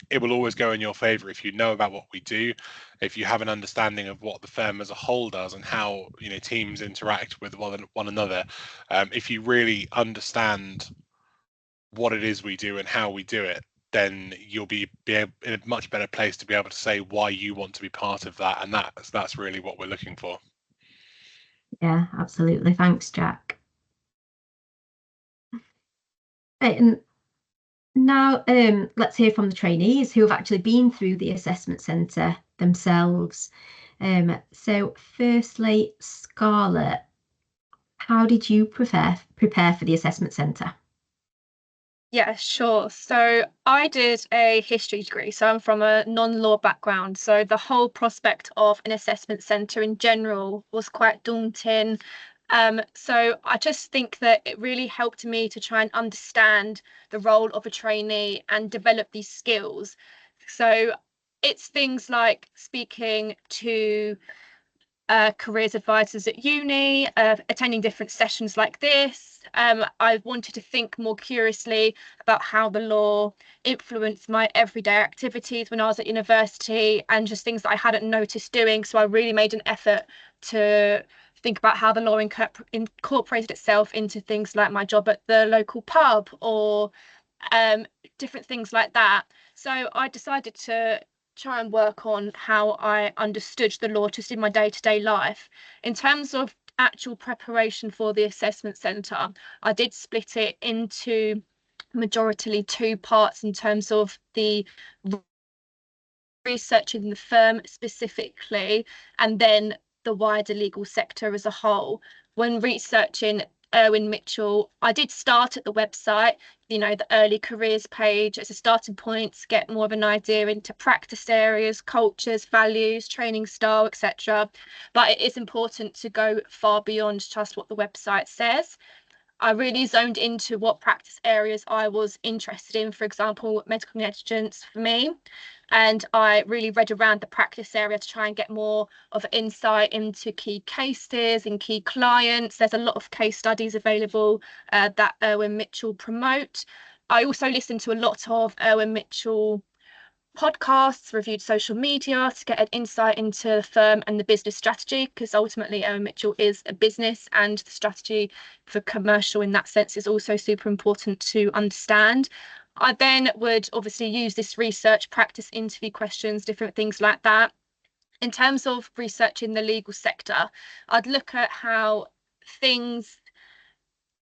it will always go in your favor if you know about what we do, if you have an understanding of what the firm as a whole does and how teams interact with one another. If you really understand what it is we do and how we do it, then you'll be in a much better place to be able to say why you want to be part of that, and that's really what we're looking for. Yeah, absolutely. Thanks, Jack. Right, and now let's hear from the trainees who have actually been through the assessment centre themselves. So firstly, Scarlett, how did you prepare for the assessment centre? Yeah, sure. So I did a history degree, so I'm from a non-law background. So the whole prospect of an assessment centre in general was quite daunting. So I just think that it really helped me to try and understand the role of a trainee and develop these skills. So it's things like speaking to careers advisors at uni, attending different sessions like this. I wanted to think more curiously about how the law influenced my everyday activities when I was at university and just things that I hadn't noticed doing. So I really made an effort to think about how the law incorporated itself into things like my job at the local pub or different things like that. So I decided to try and work on how I understood the law just in my day-to-day life. In terms of actual preparation for the assessment centre, I did split it into majoritarily two parts in terms of the researching the firm specifically and then the wider legal sector as a whole. When researching Irwin Mitchell, I did start at the website, the early careers page as a starting point to get more of an idea into practice areas, cultures, values, training style, etc. But it is important to go far beyond just what the website says. I really zoned into what practice areas I was interested in, for example, medical negligence for me. And I really read around the practice area to try and get more of insight into key cases and key clients. There's a lot of case studies available that Irwin Mitchell promote. I also listened to a lot of Irwin Mitchell podcasts, reviewed social media to get an insight into the firm and the business strategy, because ultimately Irwin Mitchell is a business and the strategy for commercial in that sense is also super important to understand. I then would obviously use this research, practice interview questions, different things like that. In terms of researching the legal sector, I'd look at how things,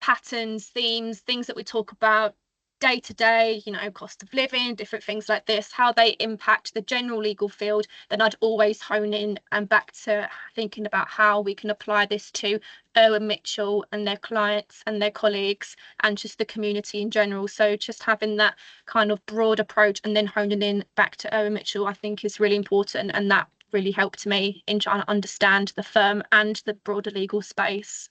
patterns, themes, things that we talk about day to day, cost of living, different things like this, how they impact the general legal field, then I'd always hone in and back to thinking about how we can apply this to Irwin Mitchell and their clients and their colleagues and just the community in general. So just having that kind of broad approach and then honing in back to Irwin Mitchell, I think is really important. And that really helped me in trying to understand the firm and the broader legal space.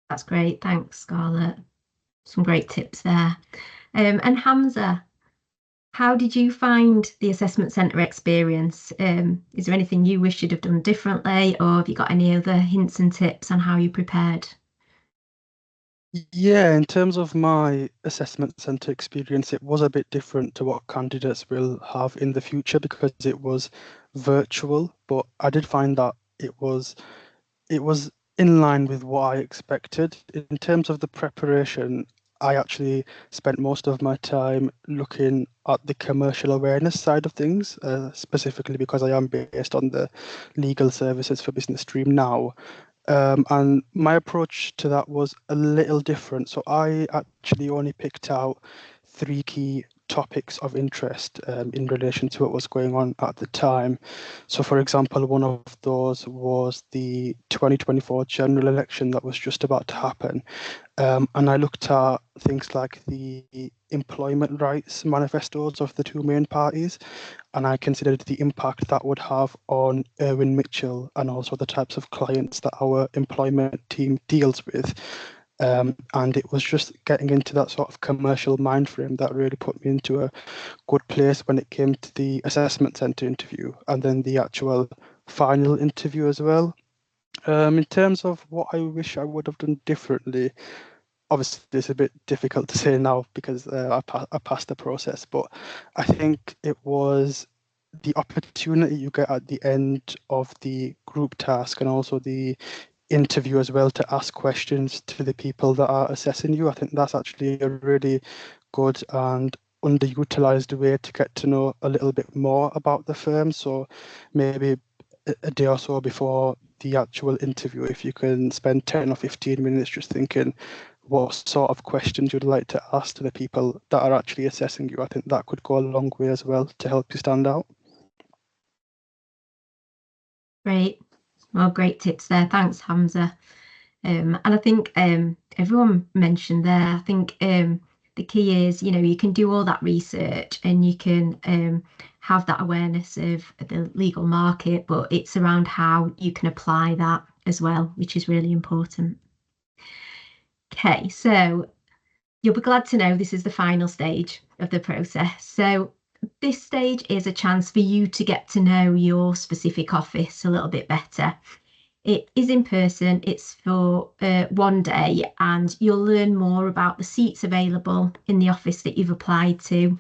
That's great. Thanks, Scarlett. Some great tips there. And Hamza, how did you find the assessment centre experience? Is there anything you wish you'd have done differently, or have you got any other hints and tips on how you prepared? Yeah, in terms of my assessment centre experience, it was a bit different to what candidates will have in the future because it was virtual, but I did find that it was in line with what I expected. In terms of the preparation, I actually spent most of my time looking at the commercial awareness side of things, specifically because I am based on the legal services for business stream now. And my approach to that was a little different. So I actually only picked out 3 key topics of interest in relation to what was going on at the time. So, for example, one of those was the 2024 general election that was just about to happen. And I looked at things like the employment rights manifestos of the 2 main parties, and I considered the impact that would have on Irwin Mitchell and also the types of clients that our employment team deals with. And it was just getting into that sort of commercial mind frame that really put me into a good place when it came to the assessment centre interview and then the actual final interview as well. In terms of what I wish I would have done differently, obviously it's a bit difficult to say now because I passed the process, but I think it was the opportunity you get at the end of the group task and also the interview as well to ask questions to the people that are assessing you. I think that's actually a really good and underutilized way to get to know a little bit more about the firm. So maybe a day or so before the actual interview, if you can spend 10 or 15 minutes just thinking what sort of questions you'd like to ask to the people that are actually assessing you, I think that could go a long way as well to help you stand out. Great. Well, great tips there. Thanks, Hamza. And I think everyone mentioned there, I think the key is, you can do all that research and you can have that awareness of the legal market, but it's around how you can apply that as well, which is really important. Okay, so you'll be glad to know this is the final stage of the process. So this stage is a chance for you to get to know your specific office a little bit better. It is in person, it's for 1 day, and you'll learn more about the seats available in the office that you've applied to.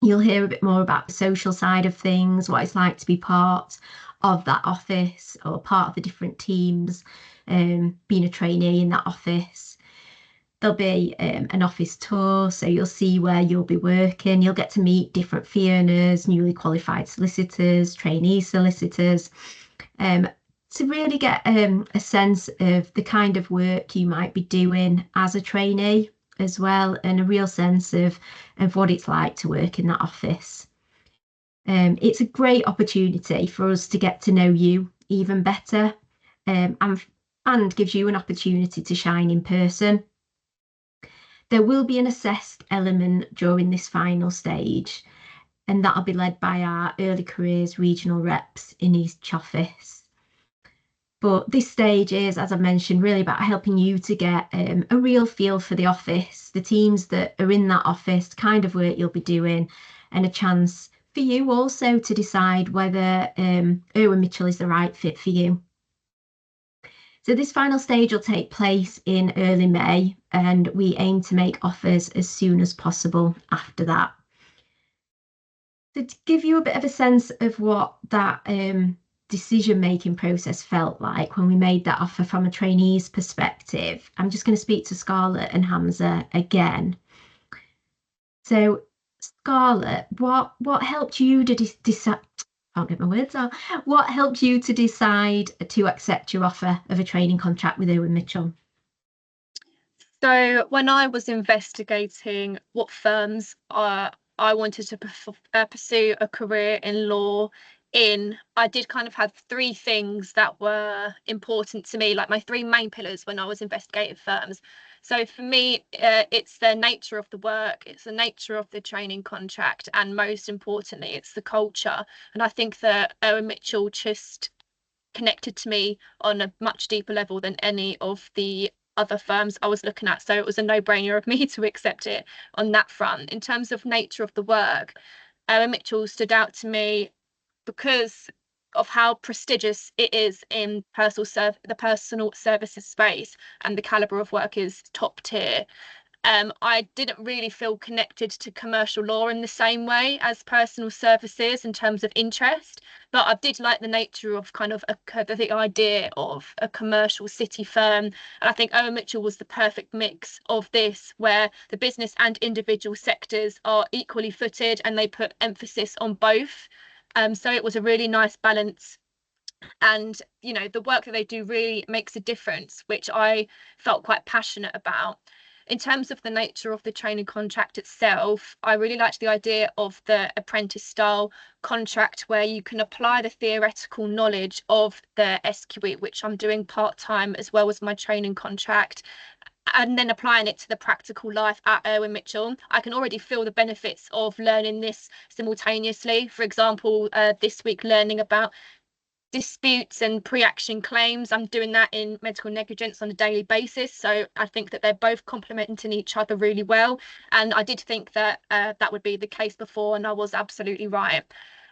You'll hear a bit more about the social side of things, what it's like to be part of that office or part of the different teams, being a trainee in that office. There'll be an office tour, so you'll see where you'll be working. You'll get to meet different fee earners, newly qualified solicitors, trainee solicitors, to really get a sense of the kind of work you might be doing as a trainee as well, and a real sense of what it's like to work in that office. It's a great opportunity for us to get to know you even better, and gives you an opportunity to shine in person. There will be an assessed element during this final stage, and that'll be led by our early careers regional reps in each office. But this stage is, as I mentioned, really about helping you to get a real feel for the office, the teams that are in that office, the kind of work you'll be doing, and a chance for you also to decide whether Irwin Mitchell is the right fit for you. So this final stage will take place in early May, and we aim to make offers as soon as possible after that. So to give you a bit of a sense of what that decision-making process felt like when we made that offer from a trainee's perspective, I'm just going to speak to Scarlett and Hamza again. So Scarlett, what helped you to decide? Can't get my words out. What helped you to decide to accept your offer of a training contract with Irwin Mitchell? So when I was investigating what firms I wanted to pursue a career in law in, I did kind of have 3 things that were important to me, like my 3 main pillars when I was investigating firms. So for me, it's the nature of the work, it's the nature of the training contract, and most importantly, it's the culture. And I think that Irwin Mitchell just connected to me on a much deeper level than any of the other firms I was looking at. So it was a no-brainer of me to accept it on that front. In terms of nature of the work, Irwin Mitchell stood out to me because of how prestigious it is in the personal services space, and the caliber of work is top tier. I didn't really feel connected to commercial law in the same way as personal services in terms of interest, but I did like the nature of kind of the idea of a commercial city firm. And I think Irwin Mitchell was the perfect mix of this, where the business and individual sectors are equally footed and they put emphasis on both. So it was a really nice balance. And the work that they do really makes a difference, which I felt quite passionate about. In terms of the nature of the training contract itself, I really liked the idea of the apprentice style contract, where you can apply the theoretical knowledge of the SQE, which I'm doing part-time, as well as my training contract, and then applying it to the practical life at Irwin Mitchell. I can already feel the benefits of learning this simultaneously. For example, this week learning about disputes and pre-action claims. I'm doing that in medical negligence on a daily basis. So I think that they're both complementing each other really well. And I did think that that would be the case before, and I was absolutely right.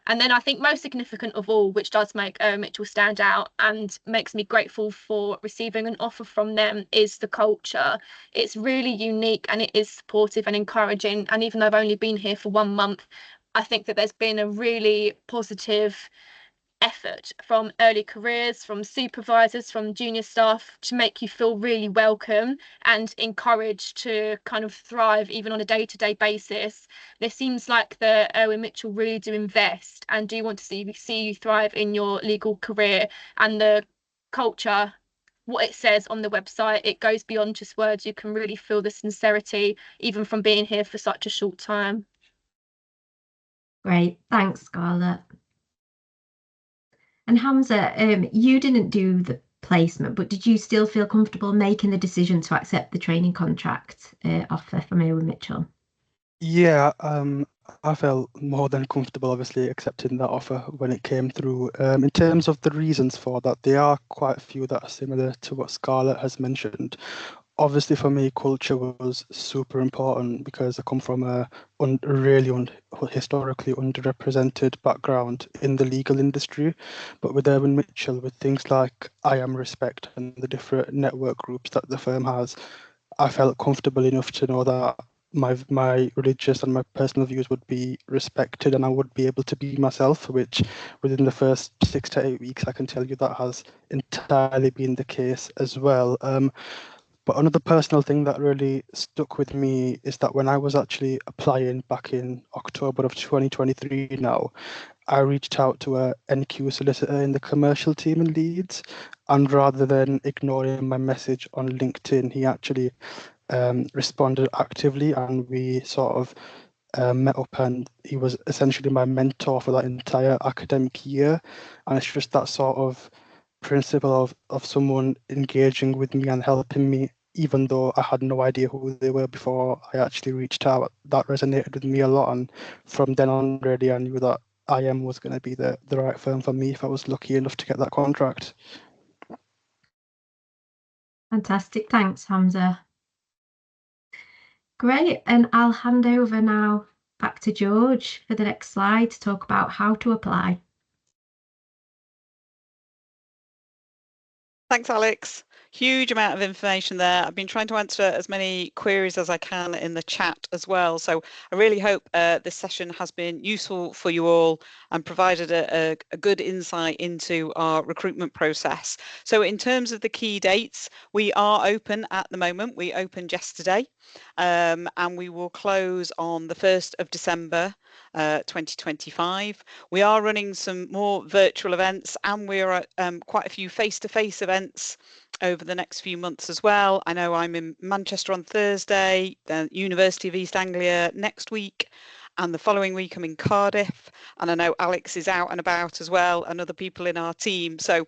And then I think most significant of all, which does make Mitchell stand out and makes me grateful for receiving an offer from them, is the culture. It's really unique and it is supportive and encouraging. And even though I've only been here for 1 month, I think that there's been a really positive effort from early careers, from supervisors, from junior staff to make you feel really welcome and encouraged to kind of thrive even on a day-to-day basis. There seems like the Irwin Mitchell really do invest and do want to see you thrive in your legal career, and the culture, what it says on the website, it goes beyond just words. You can really feel the sincerity even from being here for such a short time. Great, thanks, Scarlett. And Hamza, you didn't do the placement, but did you still feel comfortable making the decision to accept the training contract offer from Irwin Mitchell? Yeah, I felt more than comfortable, obviously, accepting that offer when it came through. In terms of the reasons for that, there are quite a few that are similar to what Scarlett has mentioned. Obviously, for me, culture was super important because I come from a historically underrepresented background in the legal industry. But with Irwin Mitchell, with things like I Am Respect and the different network groups that the firm has, I felt comfortable enough to know that my religious and my personal views would be respected and I would be able to be myself, which within the first 6 to 8 weeks, I can tell you that has entirely been the case as well. But another personal thing that really stuck with me is that when I was actually applying back in October of 2023 now, I reached out to a NQ solicitor in the commercial team in Leeds, and rather than ignoring my message on LinkedIn, he actually responded actively, and we sort of met up, and he was essentially my mentor for that entire academic year. And it's just that sort of principle of someone engaging with me and helping me, even though I had no idea who they were before I actually reached out. That resonated with me a lot, and from then on, really, I knew that IM was going to be the right firm for me if I was lucky enough to get that contract. Fantastic, thanks, Hamza. Great, and I'll hand over now back to George for the next slide to talk about how to apply. Thanks, Alex. Huge amount of information there. I've been trying to answer as many queries as I can in the chat as well. So I really hope this session has been useful for you all and provided a good insight into our recruitment process. So in terms of the key dates, we are open at the moment. We opened yesterday and we will close on the 1st of December 2025. We are running some more virtual events and we're at quite a few face-to-face events over the next few months as well. I know I'm in Manchester on Thursday, the University of East Anglia next week, and the following week I'm in Cardiff, and I know Alex is out and about as well, and other people in our team. So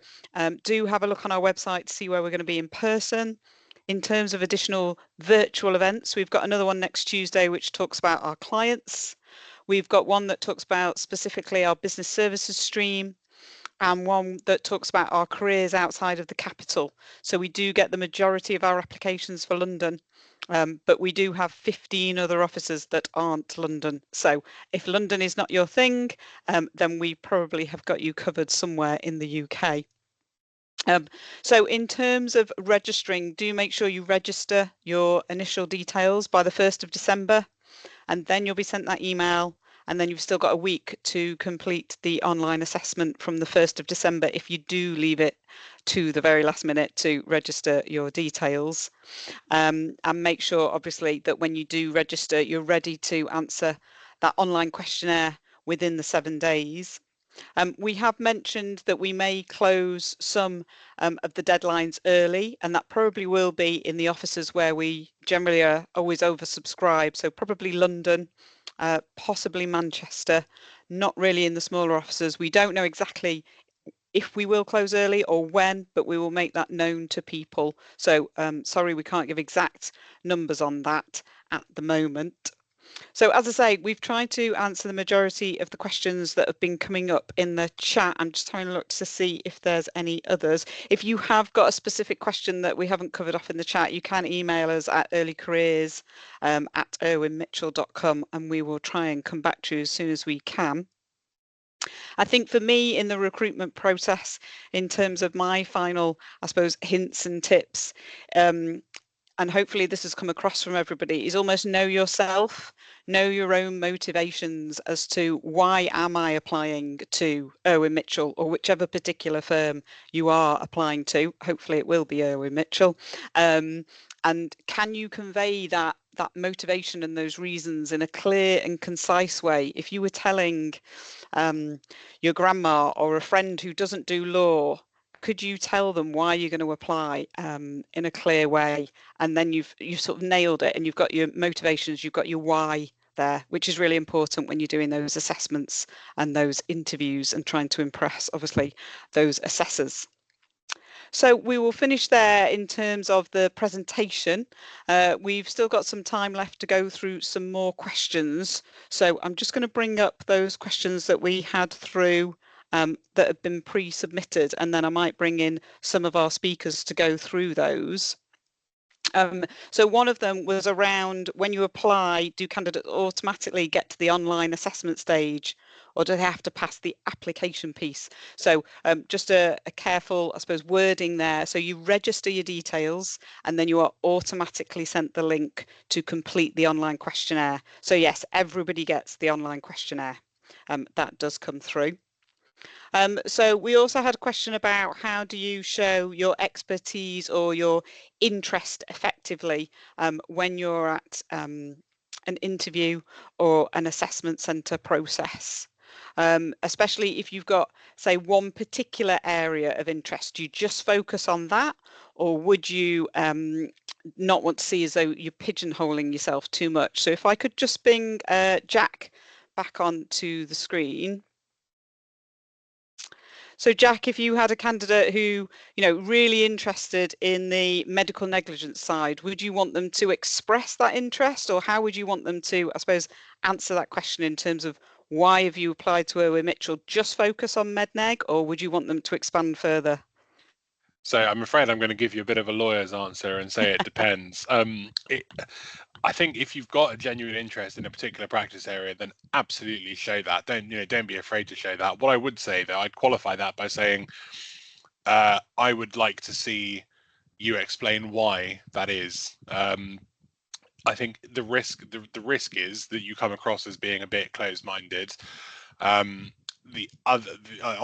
do have a look on our website to see where we're going to be in person. In terms of additional virtual events, we've got another one next Tuesday which talks about our clients. We've got one that talks about specifically our business services stream, and one that talks about our careers outside of the capital. So we do get the majority of our applications for London, but we do have 15 other offices that aren't London. So if London is not your thing, then we probably have got you covered somewhere in the UK. So in terms of registering, do make sure you register your initial details by the 1st of December, and then you'll be sent that email. And then you've still got a week to complete the online assessment from the 1st of December if you do leave it to the very last minute to register your details. And make sure, obviously, that when you do register, you're ready to answer that online questionnaire within the 7 days. We have mentioned that we may close some of the deadlines early, and that probably will be in the offices where we generally are always oversubscribed. So probably London, possibly Manchester, not really in the smaller offices. We don't know exactly if we will close early or when, but we will make that known to people. So sorry, we can't give exact numbers on that at the moment. So as I say, we've tried to answer the majority of the questions that have been coming up in the chat. I'm just having a look to see if there's any others. If you have got a specific question that we haven't covered off in the chat, you can email us at earlycareers@irwinmitchell.com and we will try and come back to you as soon as we can. I think for me in the recruitment process, in terms of my final, I suppose, hints and tips, and hopefully this has come across from everybody, is almost know yourself, know your own motivations as to why am I applying to Irwin Mitchell or whichever particular firm you are applying to. Hopefully it will be Irwin Mitchell. And can you convey that motivation and those reasons in a clear and concise way? If you were telling your grandma or a friend who doesn't do law, could you tell them why you're going to apply in a clear way? And then you've sort of nailed it, and you've got your motivations, you've got your why there, which is really important when you're doing those assessments and those interviews and trying to impress, obviously, those assessors. So we will finish there in terms of the presentation. We've still got some time left to go through some more questions. So I'm just going to bring up those questions that we had through that have been pre-submitted, and then I might bring in some of our speakers to go through those. So one of them was around, when you apply, do candidates automatically get to the online assessment stage, or do they have to pass the application piece? So just a careful, I suppose, wording there. So you register your details and then you are automatically sent the link to complete the online questionnaire. So yes, everybody gets the online questionnaire. That does come through. So we also had a question about how do you show your expertise or your interest effectively when you're at an interview or an assessment centre process. Especially if you've got, say, one particular area of interest, do you just focus on that, or would you not want to see as though you're pigeonholing yourself too much? So if I could just bring Jack back onto the screen. So Jack, if you had a candidate who, really interested in the medical negligence side, would you want them to express that interest, or how would you want them to, I suppose, answer that question in terms of why have you applied to Irwin Mitchell? Just focus on MedNeg, or would you want them to expand further? So I'm afraid I'm going to give you a bit of a lawyer's answer and say it depends. I think if you've got a genuine interest in a particular practice area, then absolutely show that. Don't be afraid to show that. What I would say, though, I'd qualify that by saying I would like to see you explain why that is. I think the risk is that you come across as being a bit closed-minded. On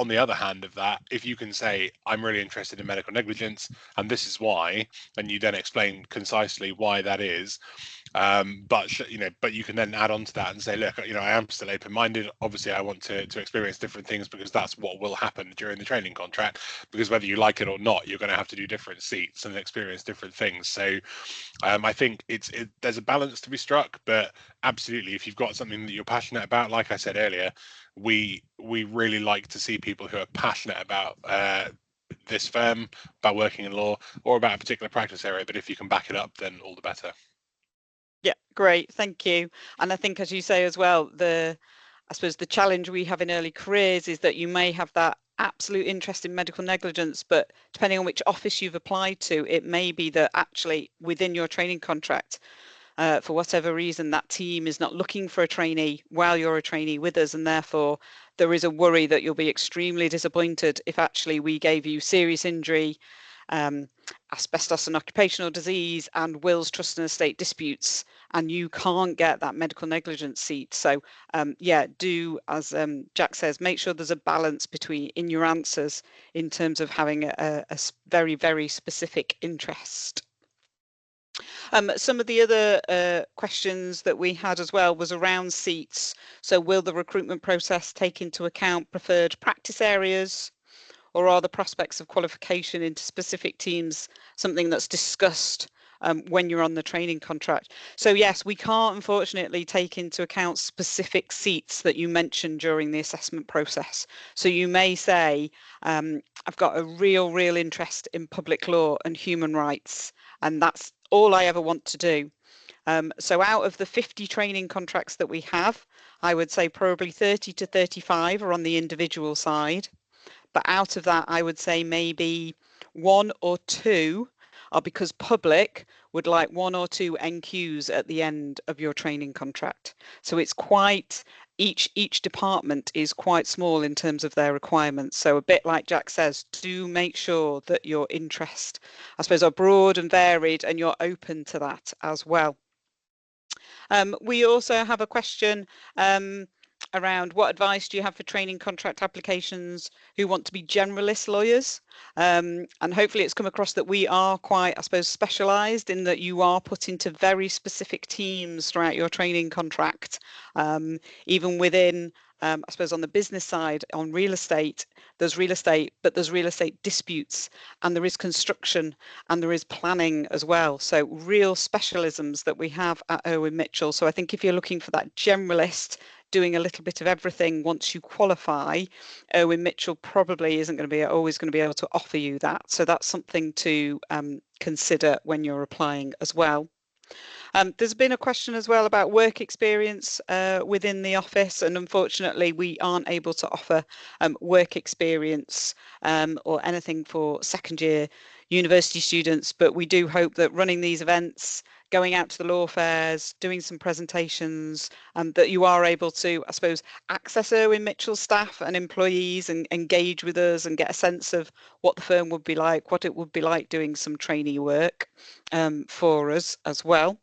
the other hand of that, if you can say I'm really interested in medical negligence and this is why, and you then explain concisely why that is, but you can then add on to that and say, look, I am still open-minded. Obviously, I want to experience different things because that's what will happen during the training contract. Because whether you like it or not, you're going to have to do different seats and experience different things. So, I think there's a balance to be struck. But absolutely, if you've got something that you're passionate about, like I said earlier, we really like to see people who are passionate about this firm, about working in law, or about a particular practice area. But if you can back it up, then all the better. Yeah, great, thank you. And I think, as you say as well, I suppose the challenge we have in early careers is that you may have that absolute interest in medical negligence, but depending on which office you've applied to, it may be that actually within your training contract, for whatever reason, that team is not looking for a trainee while you're a trainee with us, and therefore there is a worry that you'll be extremely disappointed if actually we gave you serious injury, asbestos and occupational disease, and wills, trust and estate disputes, and you can't get that medical negligence seat. So yeah, do, as Jack says, make sure there's a balance in your answers in terms of having a very, very specific interest. Some of the other questions that we had as well was around seats. So will the recruitment process take into account preferred practice areas, or are the prospects of qualification into specific teams something that's discussed when you're on the training contract? So yes, we can't unfortunately take into account specific seats that you mentioned during the assessment process. So you may say, I've got a real interest in public law and human rights, and that's all I ever want to do. So out of the 50 training contracts that we have, I would say probably 30 to 35 are on the individual side. But out of that, I would say maybe 1 or 2 are because public would like 1 or 2 NQs at the end of your training contract. So it's quite each department is quite small in terms of their requirements. So a bit like Jack says, do make sure that your interests, I suppose, are broad and varied, and you're open to that as well. We also have a question around what advice do you have for training contract applications who want to be generalist lawyers? And hopefully it's come across that we are quite, I suppose, specialised in that you are put into very specific teams throughout your training contract, even within, I suppose, on the business side, on real estate, there's real estate, but there's real estate disputes, and there is construction, and there is planning as well. So real specialisms that we have at Irwin Mitchell. So I think if you're looking for that generalist doing a little bit of everything once you qualify, Irwin Mitchell probably isn't going to be always going to be able to offer you that. So that's something to consider when you're applying as well. There's been a question as well about work experience within the office, and unfortunately we aren't able to offer work experience or anything for second year university students, but we do hope that running these events, going out to the law fairs, doing some presentations, that you are able to, I suppose, access Irwin Mitchell staff and employees and engage with us and get a sense of what the firm would be like, what it would be like doing some trainee work for us as well.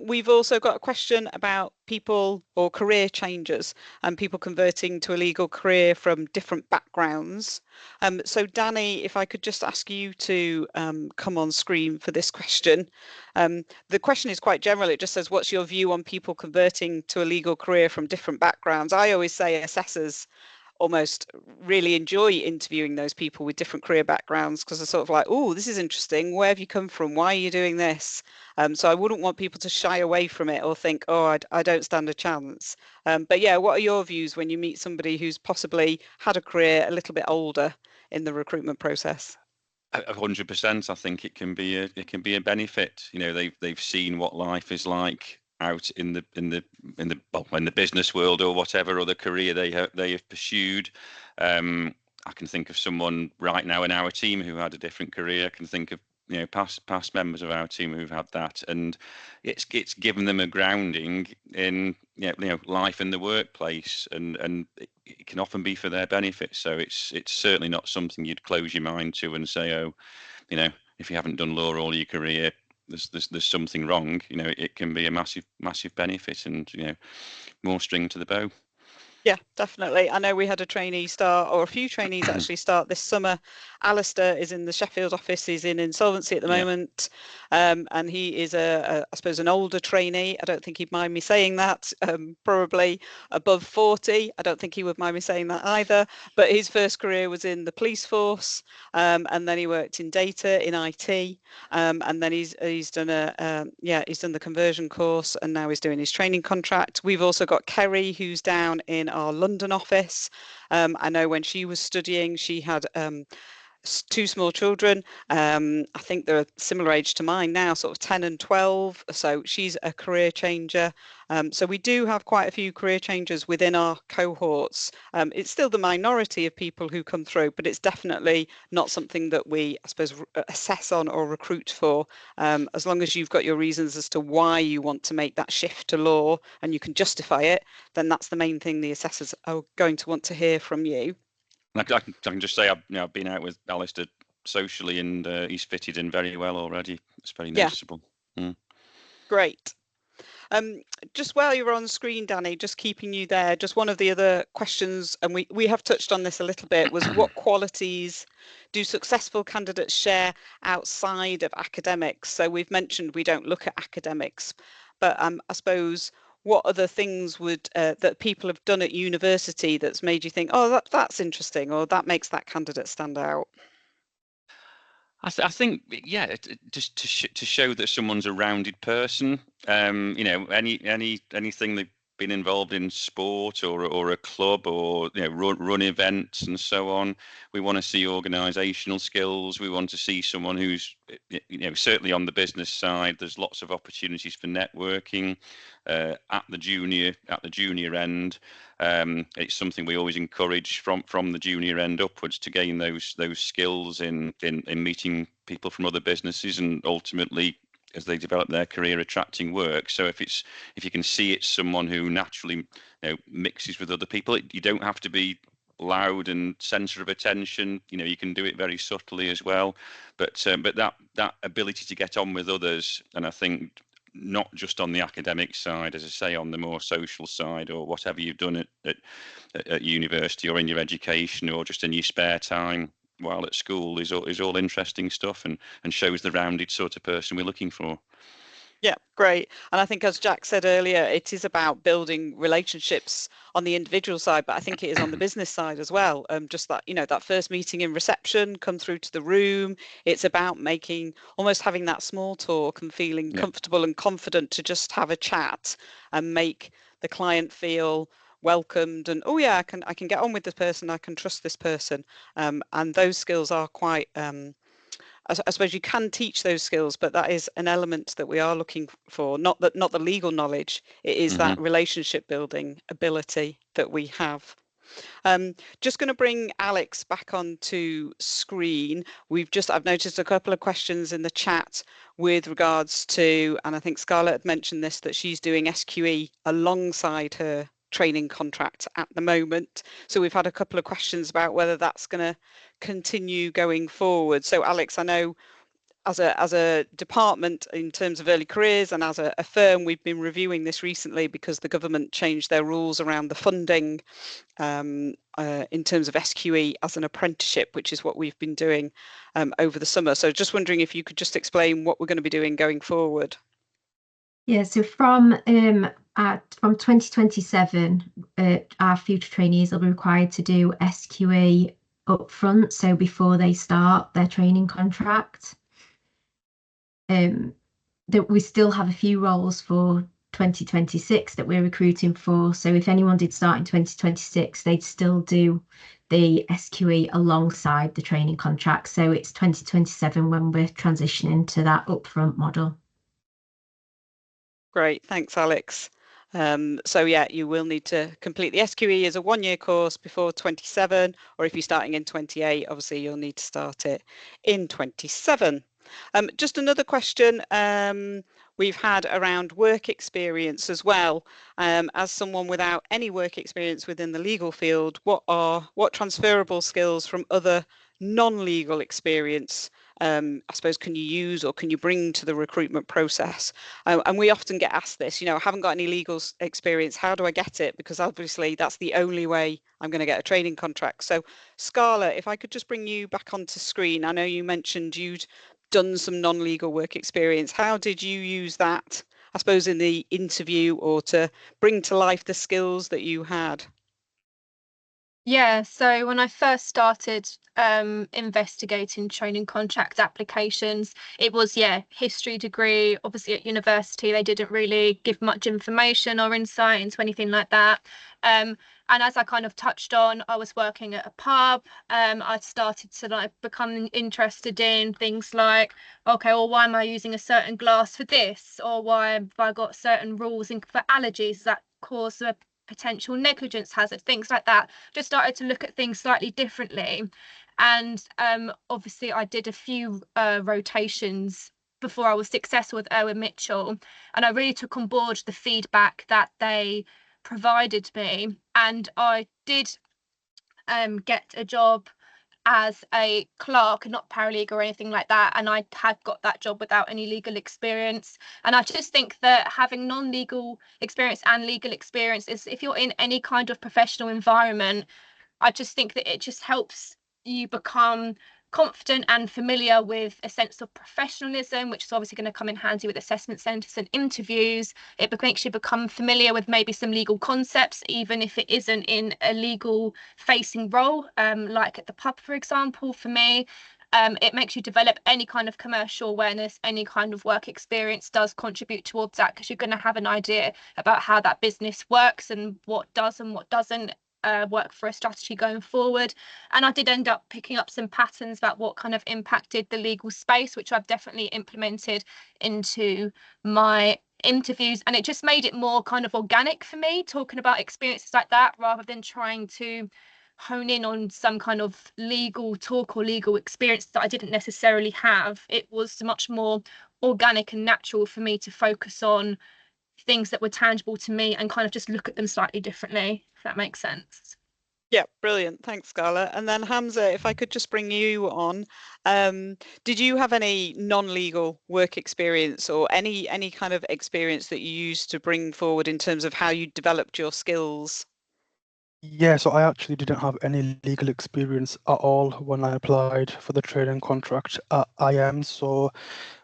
We've also got a question about people or career changes and people converting to a legal career from different backgrounds. So Danny, if I could just ask you to come on screen for this question. The question is quite general. It just says, what's your view on people converting to a legal career from different backgrounds? I always say assessors almost really enjoy interviewing those people with different career backgrounds, because they're sort of like, oh, this is interesting. Where have you come from? Why are you doing this? So I wouldn't want people to shy away from it or think, oh, I don't stand a chance. But yeah, what are your views when you meet somebody who's possibly had a career a little bit older in the recruitment process? 100%. I think it can be a benefit. You know, they've seen what life is like out in the business world or whatever other career they have pursued. I can think of someone right now in our team who had a different career. I can think of past members of our team who've had that, and it's given them a grounding in life in the workplace, and it can often be for their benefit. So it's certainly not something you'd close your mind to and say, oh, if you haven't done law all your career, there's something wrong. It can be a massive benefit, and more string to the bow. Yeah, definitely. I know we had a trainee start, or a few trainees actually start this summer. Alistair is in the Sheffield office. He's in insolvency at the moment, and he is I suppose, an older trainee. I don't think he'd mind me saying that. Probably above 40. I don't think he would mind me saying that either. But his first career was in the police force, and then he worked in data, in IT, and then he's done he's done the conversion course, and now he's doing his training contract. We've also got Kerry, who's down in our London office. I know when she was studying, she had two small children. I think they're a similar age to mine now, sort of 10 and 12. So she's a career changer. So we do have quite a few career changers within our cohorts. It's still the minority of people who come through, but it's definitely not something that we, I suppose, assess on or recruit for. As long as you've got your reasons as to why you want to make that shift to law and you can justify it, then that's the main thing the assessors are going to want to hear from you. I can just say I've been out with Alistair socially, and he's fitted in very well already. It's very noticeable. Yeah. Great. Just while you're on screen, Danny, just keeping you there, just one of the other questions, and we have touched on this a little bit, was what qualities do successful candidates share outside of academics? So we've mentioned we don't look at academics, but I suppose, what other things would that people have done at university that's made you think, oh, that's interesting, or that makes that candidate stand out? I think, just to show that someone's a rounded person. Anything they've been involved in, sport or a club, or run events and so on. We want to see organisational skills. We want to see someone who's certainly on the business side. There's lots of opportunities for networking at the junior end. It's something we always encourage from the junior end upwards, to gain those skills in meeting people from other businesses, and ultimately as they develop their career, attracting work. So if you can see it's someone who naturally mixes with other people, you don't have to be loud and centre of attention. You can do it very subtly as well. But that ability to get on with others, and I think not just on the academic side, as I say, on the more social side, or whatever you've done at university or in your education or just in your spare time while at school, is all interesting stuff, and shows the rounded sort of person we're looking for. Yeah, great. And I think, as Jack said earlier, it is about building relationships on the individual side, but I think it is on the business side as well. Just that, that first meeting in reception, come through to the room. It's about almost having that small talk and feeling comfortable and confident to just have a chat and make the client feel welcomed and, oh yeah, I can get on with this person, I can trust this person. And those skills are quite I suppose you can teach those skills, but that is an element that we are looking for. Not the legal knowledge. It is that relationship building ability that we have. Just going to bring Alex back onto screen. I've noticed a couple of questions in the chat with regards to, and I think Scarlett had mentioned this, that she's doing SQE alongside her training contract at the moment. So we've had a couple of questions about whether that's going to continue going forward. So Alex, I know as a department in terms of early careers and as a firm, we've been reviewing this recently because the government changed their rules around the funding in terms of SQE as an apprenticeship, which is what we've been doing over the summer. So just wondering if you could just explain what we're going to be doing going forward. Yeah, so from 2027, our future trainees will be required to do SQE up front, so before they start their training contract. That we still have a few roles for 2026 that we're recruiting for. So if anyone did start in 2026, they'd still do the SQE alongside the training contract. So it's 2027 when we're transitioning to that upfront model. Great, thanks, Alex. So yeah, you will need to complete the SQE as a one-year course before 27, or if you're starting in 28, obviously you'll need to start it in 27. Just another question we've had around work experience as well. As someone without any work experience within the legal field, what transferable skills from other non-legal experience I suppose can you use or can you bring to the recruitment process? And we often get asked this, I haven't got any legal experience, how do I get it? Because obviously that's the only way I'm going to get a training contract. So Scarlett, if I could just bring you back onto screen. I know you mentioned you'd done some non-legal work experience. How did you use that, I suppose, in the interview or to bring to life the skills that you had? Yeah, so when I first started investigating training contract applications, it was, history degree. Obviously at university, they didn't really give much information or insight into anything like that. And as I kind of touched on, I was working at a pub. I started to become interested in things like, okay, well, why am I using a certain glass for this? Or why have I got certain rules for allergies that cause a potential negligence hazard, things like that. Just started to look at things slightly differently. And obviously I did a few rotations before I was successful with Owen Mitchell, and I really took on board the feedback that they provided me, and I did get a job as a clerk, not paralegal or anything like that, and I had got that job without any legal experience. And I just think that having non-legal experience and legal experience is, if you're in any kind of professional environment, I just think that it just helps you become confident and familiar with a sense of professionalism, which is obviously going to come in handy with assessment centres and interviews. It makes you become familiar with maybe some legal concepts, even if it isn't in a legal facing role, like at the pub, for example, for me. It makes you develop any kind of commercial awareness, any kind of work experience does contribute towards that, because you're going to have an idea about how that business works and what does and what doesn't work for a strategy going forward. And I did end up picking up some patterns about what kind of impacted the legal space, which I've definitely implemented into my interviews, and it just made it more kind of organic for me talking about experiences like that, rather than trying to hone in on some kind of legal talk or legal experience that I didn't necessarily have. It was much more organic and natural for me to focus on things that were tangible to me and kind of just look at them slightly differently, if that makes sense. Yeah, brilliant. Thanks, Scarlett. And then Hamza, if I could just bring you on, did you have any non-legal work experience or any kind of experience that you used to bring forward in terms of how you developed your skills? Yeah, so I actually didn't have any legal experience at all when I applied for the training contract at IM. So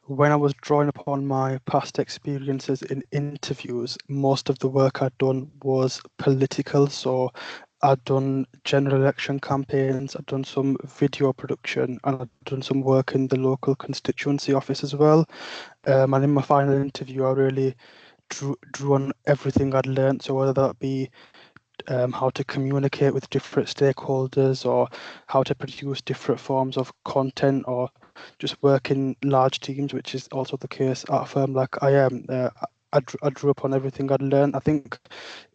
when I was drawing upon my past experiences in interviews, most of the work I'd done was political. So I'd done general election campaigns, I'd done some video production, and I'd done some work in the local constituency office as well. And in my final interview, I really drew on everything I'd learned. So whether that be how to communicate with different stakeholders or how to produce different forms of content or just work in large teams, which is also the case at a firm like I am. I drew upon everything I'd learned. I think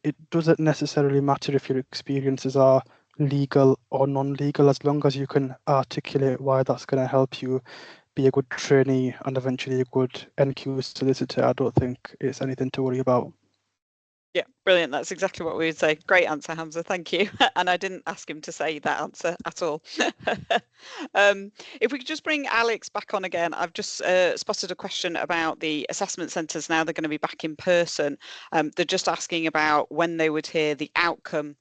it doesn't necessarily matter if your experiences are legal or non-legal, as long as you can articulate why that's going to help you be a good trainee and eventually a good NQ solicitor. I don't think it's anything to worry about. Yeah, brilliant. That's exactly what we would say. Great answer, Hamza. Thank you. And I didn't ask him to say that answer at all. If we could just bring Alex back on again. I've just spotted a question about the assessment centres. Now they're going to be back in person. They're just asking about when they would hear the outcome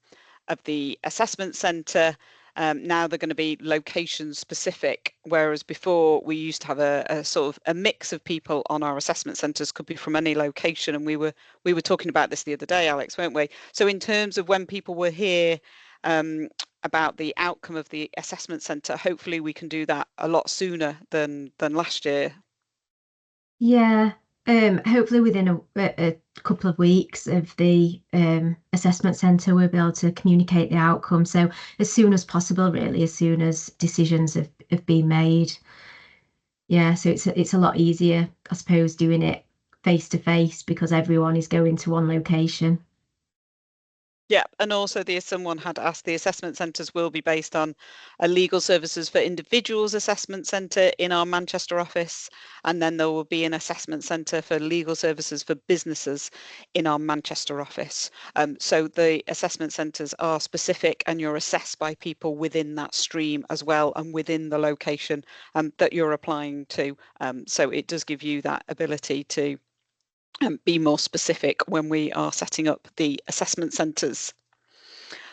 of the assessment centre. Now they're going to be location specific, whereas before we used to have a sort of a mix of people on our assessment centres, could be from any location, and we were talking about this the other day, Alex, weren't we? So in terms of when people were here about the outcome of the assessment centre, hopefully we can do that a lot sooner than last year. Yeah, hopefully within a couple of weeks of the assessment centre, we'll be able to communicate the outcome. So as soon as possible, really, as soon as decisions have been made. Yeah, so it's a lot easier, I suppose, doing it face to face because everyone is going to one location. Yeah, and also someone had asked, the assessment centres will be based on a legal services for individuals assessment centre in our Manchester office, and then there will be an assessment centre for legal services for businesses in our Manchester office. So the assessment centres are specific, and you're assessed by people within that stream as well and within the location that you're applying to. So it does give you that ability to be more specific when we are setting up the assessment centres.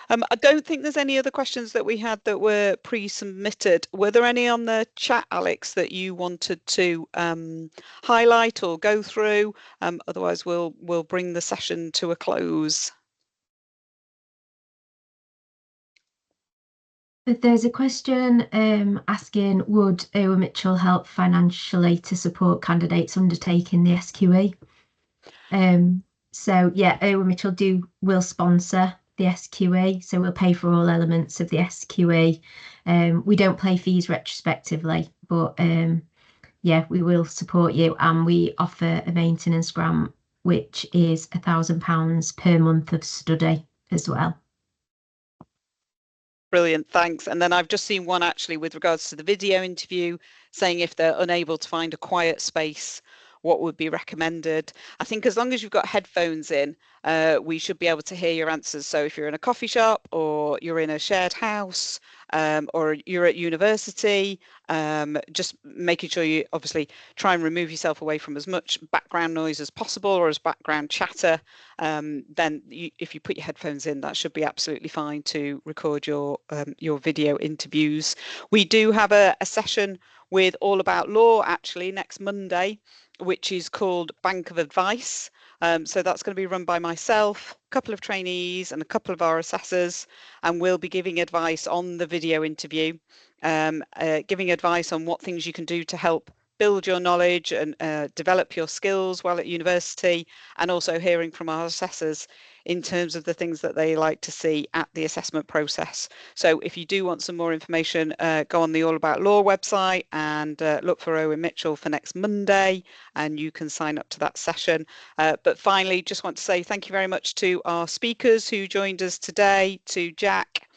I don't think there's any other questions that we had that were pre-submitted. Were there any on the chat, Alex, that you wanted to highlight or go through? Otherwise, we'll bring the session to a close. There's a question asking, would Owen Mitchell help financially to support candidates undertaking the SQE? So yeah, Owen Mitchell will sponsor the SQE, so we'll pay for all elements of the SQE. We don't pay fees retrospectively, but yeah, we will support you, and we offer a maintenance grant, which is £1,000 per month of study as well. Brilliant, thanks. And then I've just seen one actually with regards to the video interview, saying if they're unable to find a quiet space, what would be recommended. I think as long as you've got headphones in, we should be able to hear your answers. So if you're in a coffee shop or you're in a shared house or you're at university, just making sure you obviously try and remove yourself away from as much background noise as possible or as background chatter. Then if you put your headphones in, that should be absolutely fine to record your video interviews. We do have a session with All About Law actually next Monday, which is called Bank of Advice. So that's going to be run by myself, a couple of trainees and a couple of our assessors, and we'll be giving advice on the video interview, giving advice on what things you can do to help build your knowledge and develop your skills while at university, and also hearing from our assessors in terms of the things that they like to see at the assessment process. So if you do want some more information, go on the All About Law website and look for Owen Mitchell for next Monday, and you can sign up to that session. But finally, just want to say thank you very much to our speakers who joined us today, to Jack,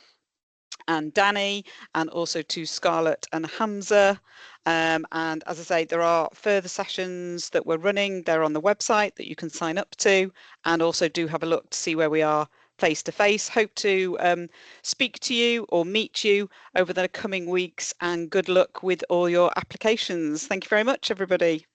and Danny, and also to Scarlett and Hamza. And as I say, there are further sessions that we're running. They're on the website that you can sign up to, and also do have a look to see where we are face to face. Hope to speak to you or meet you over the coming weeks, and good luck with all your applications. Thank you very much, everybody.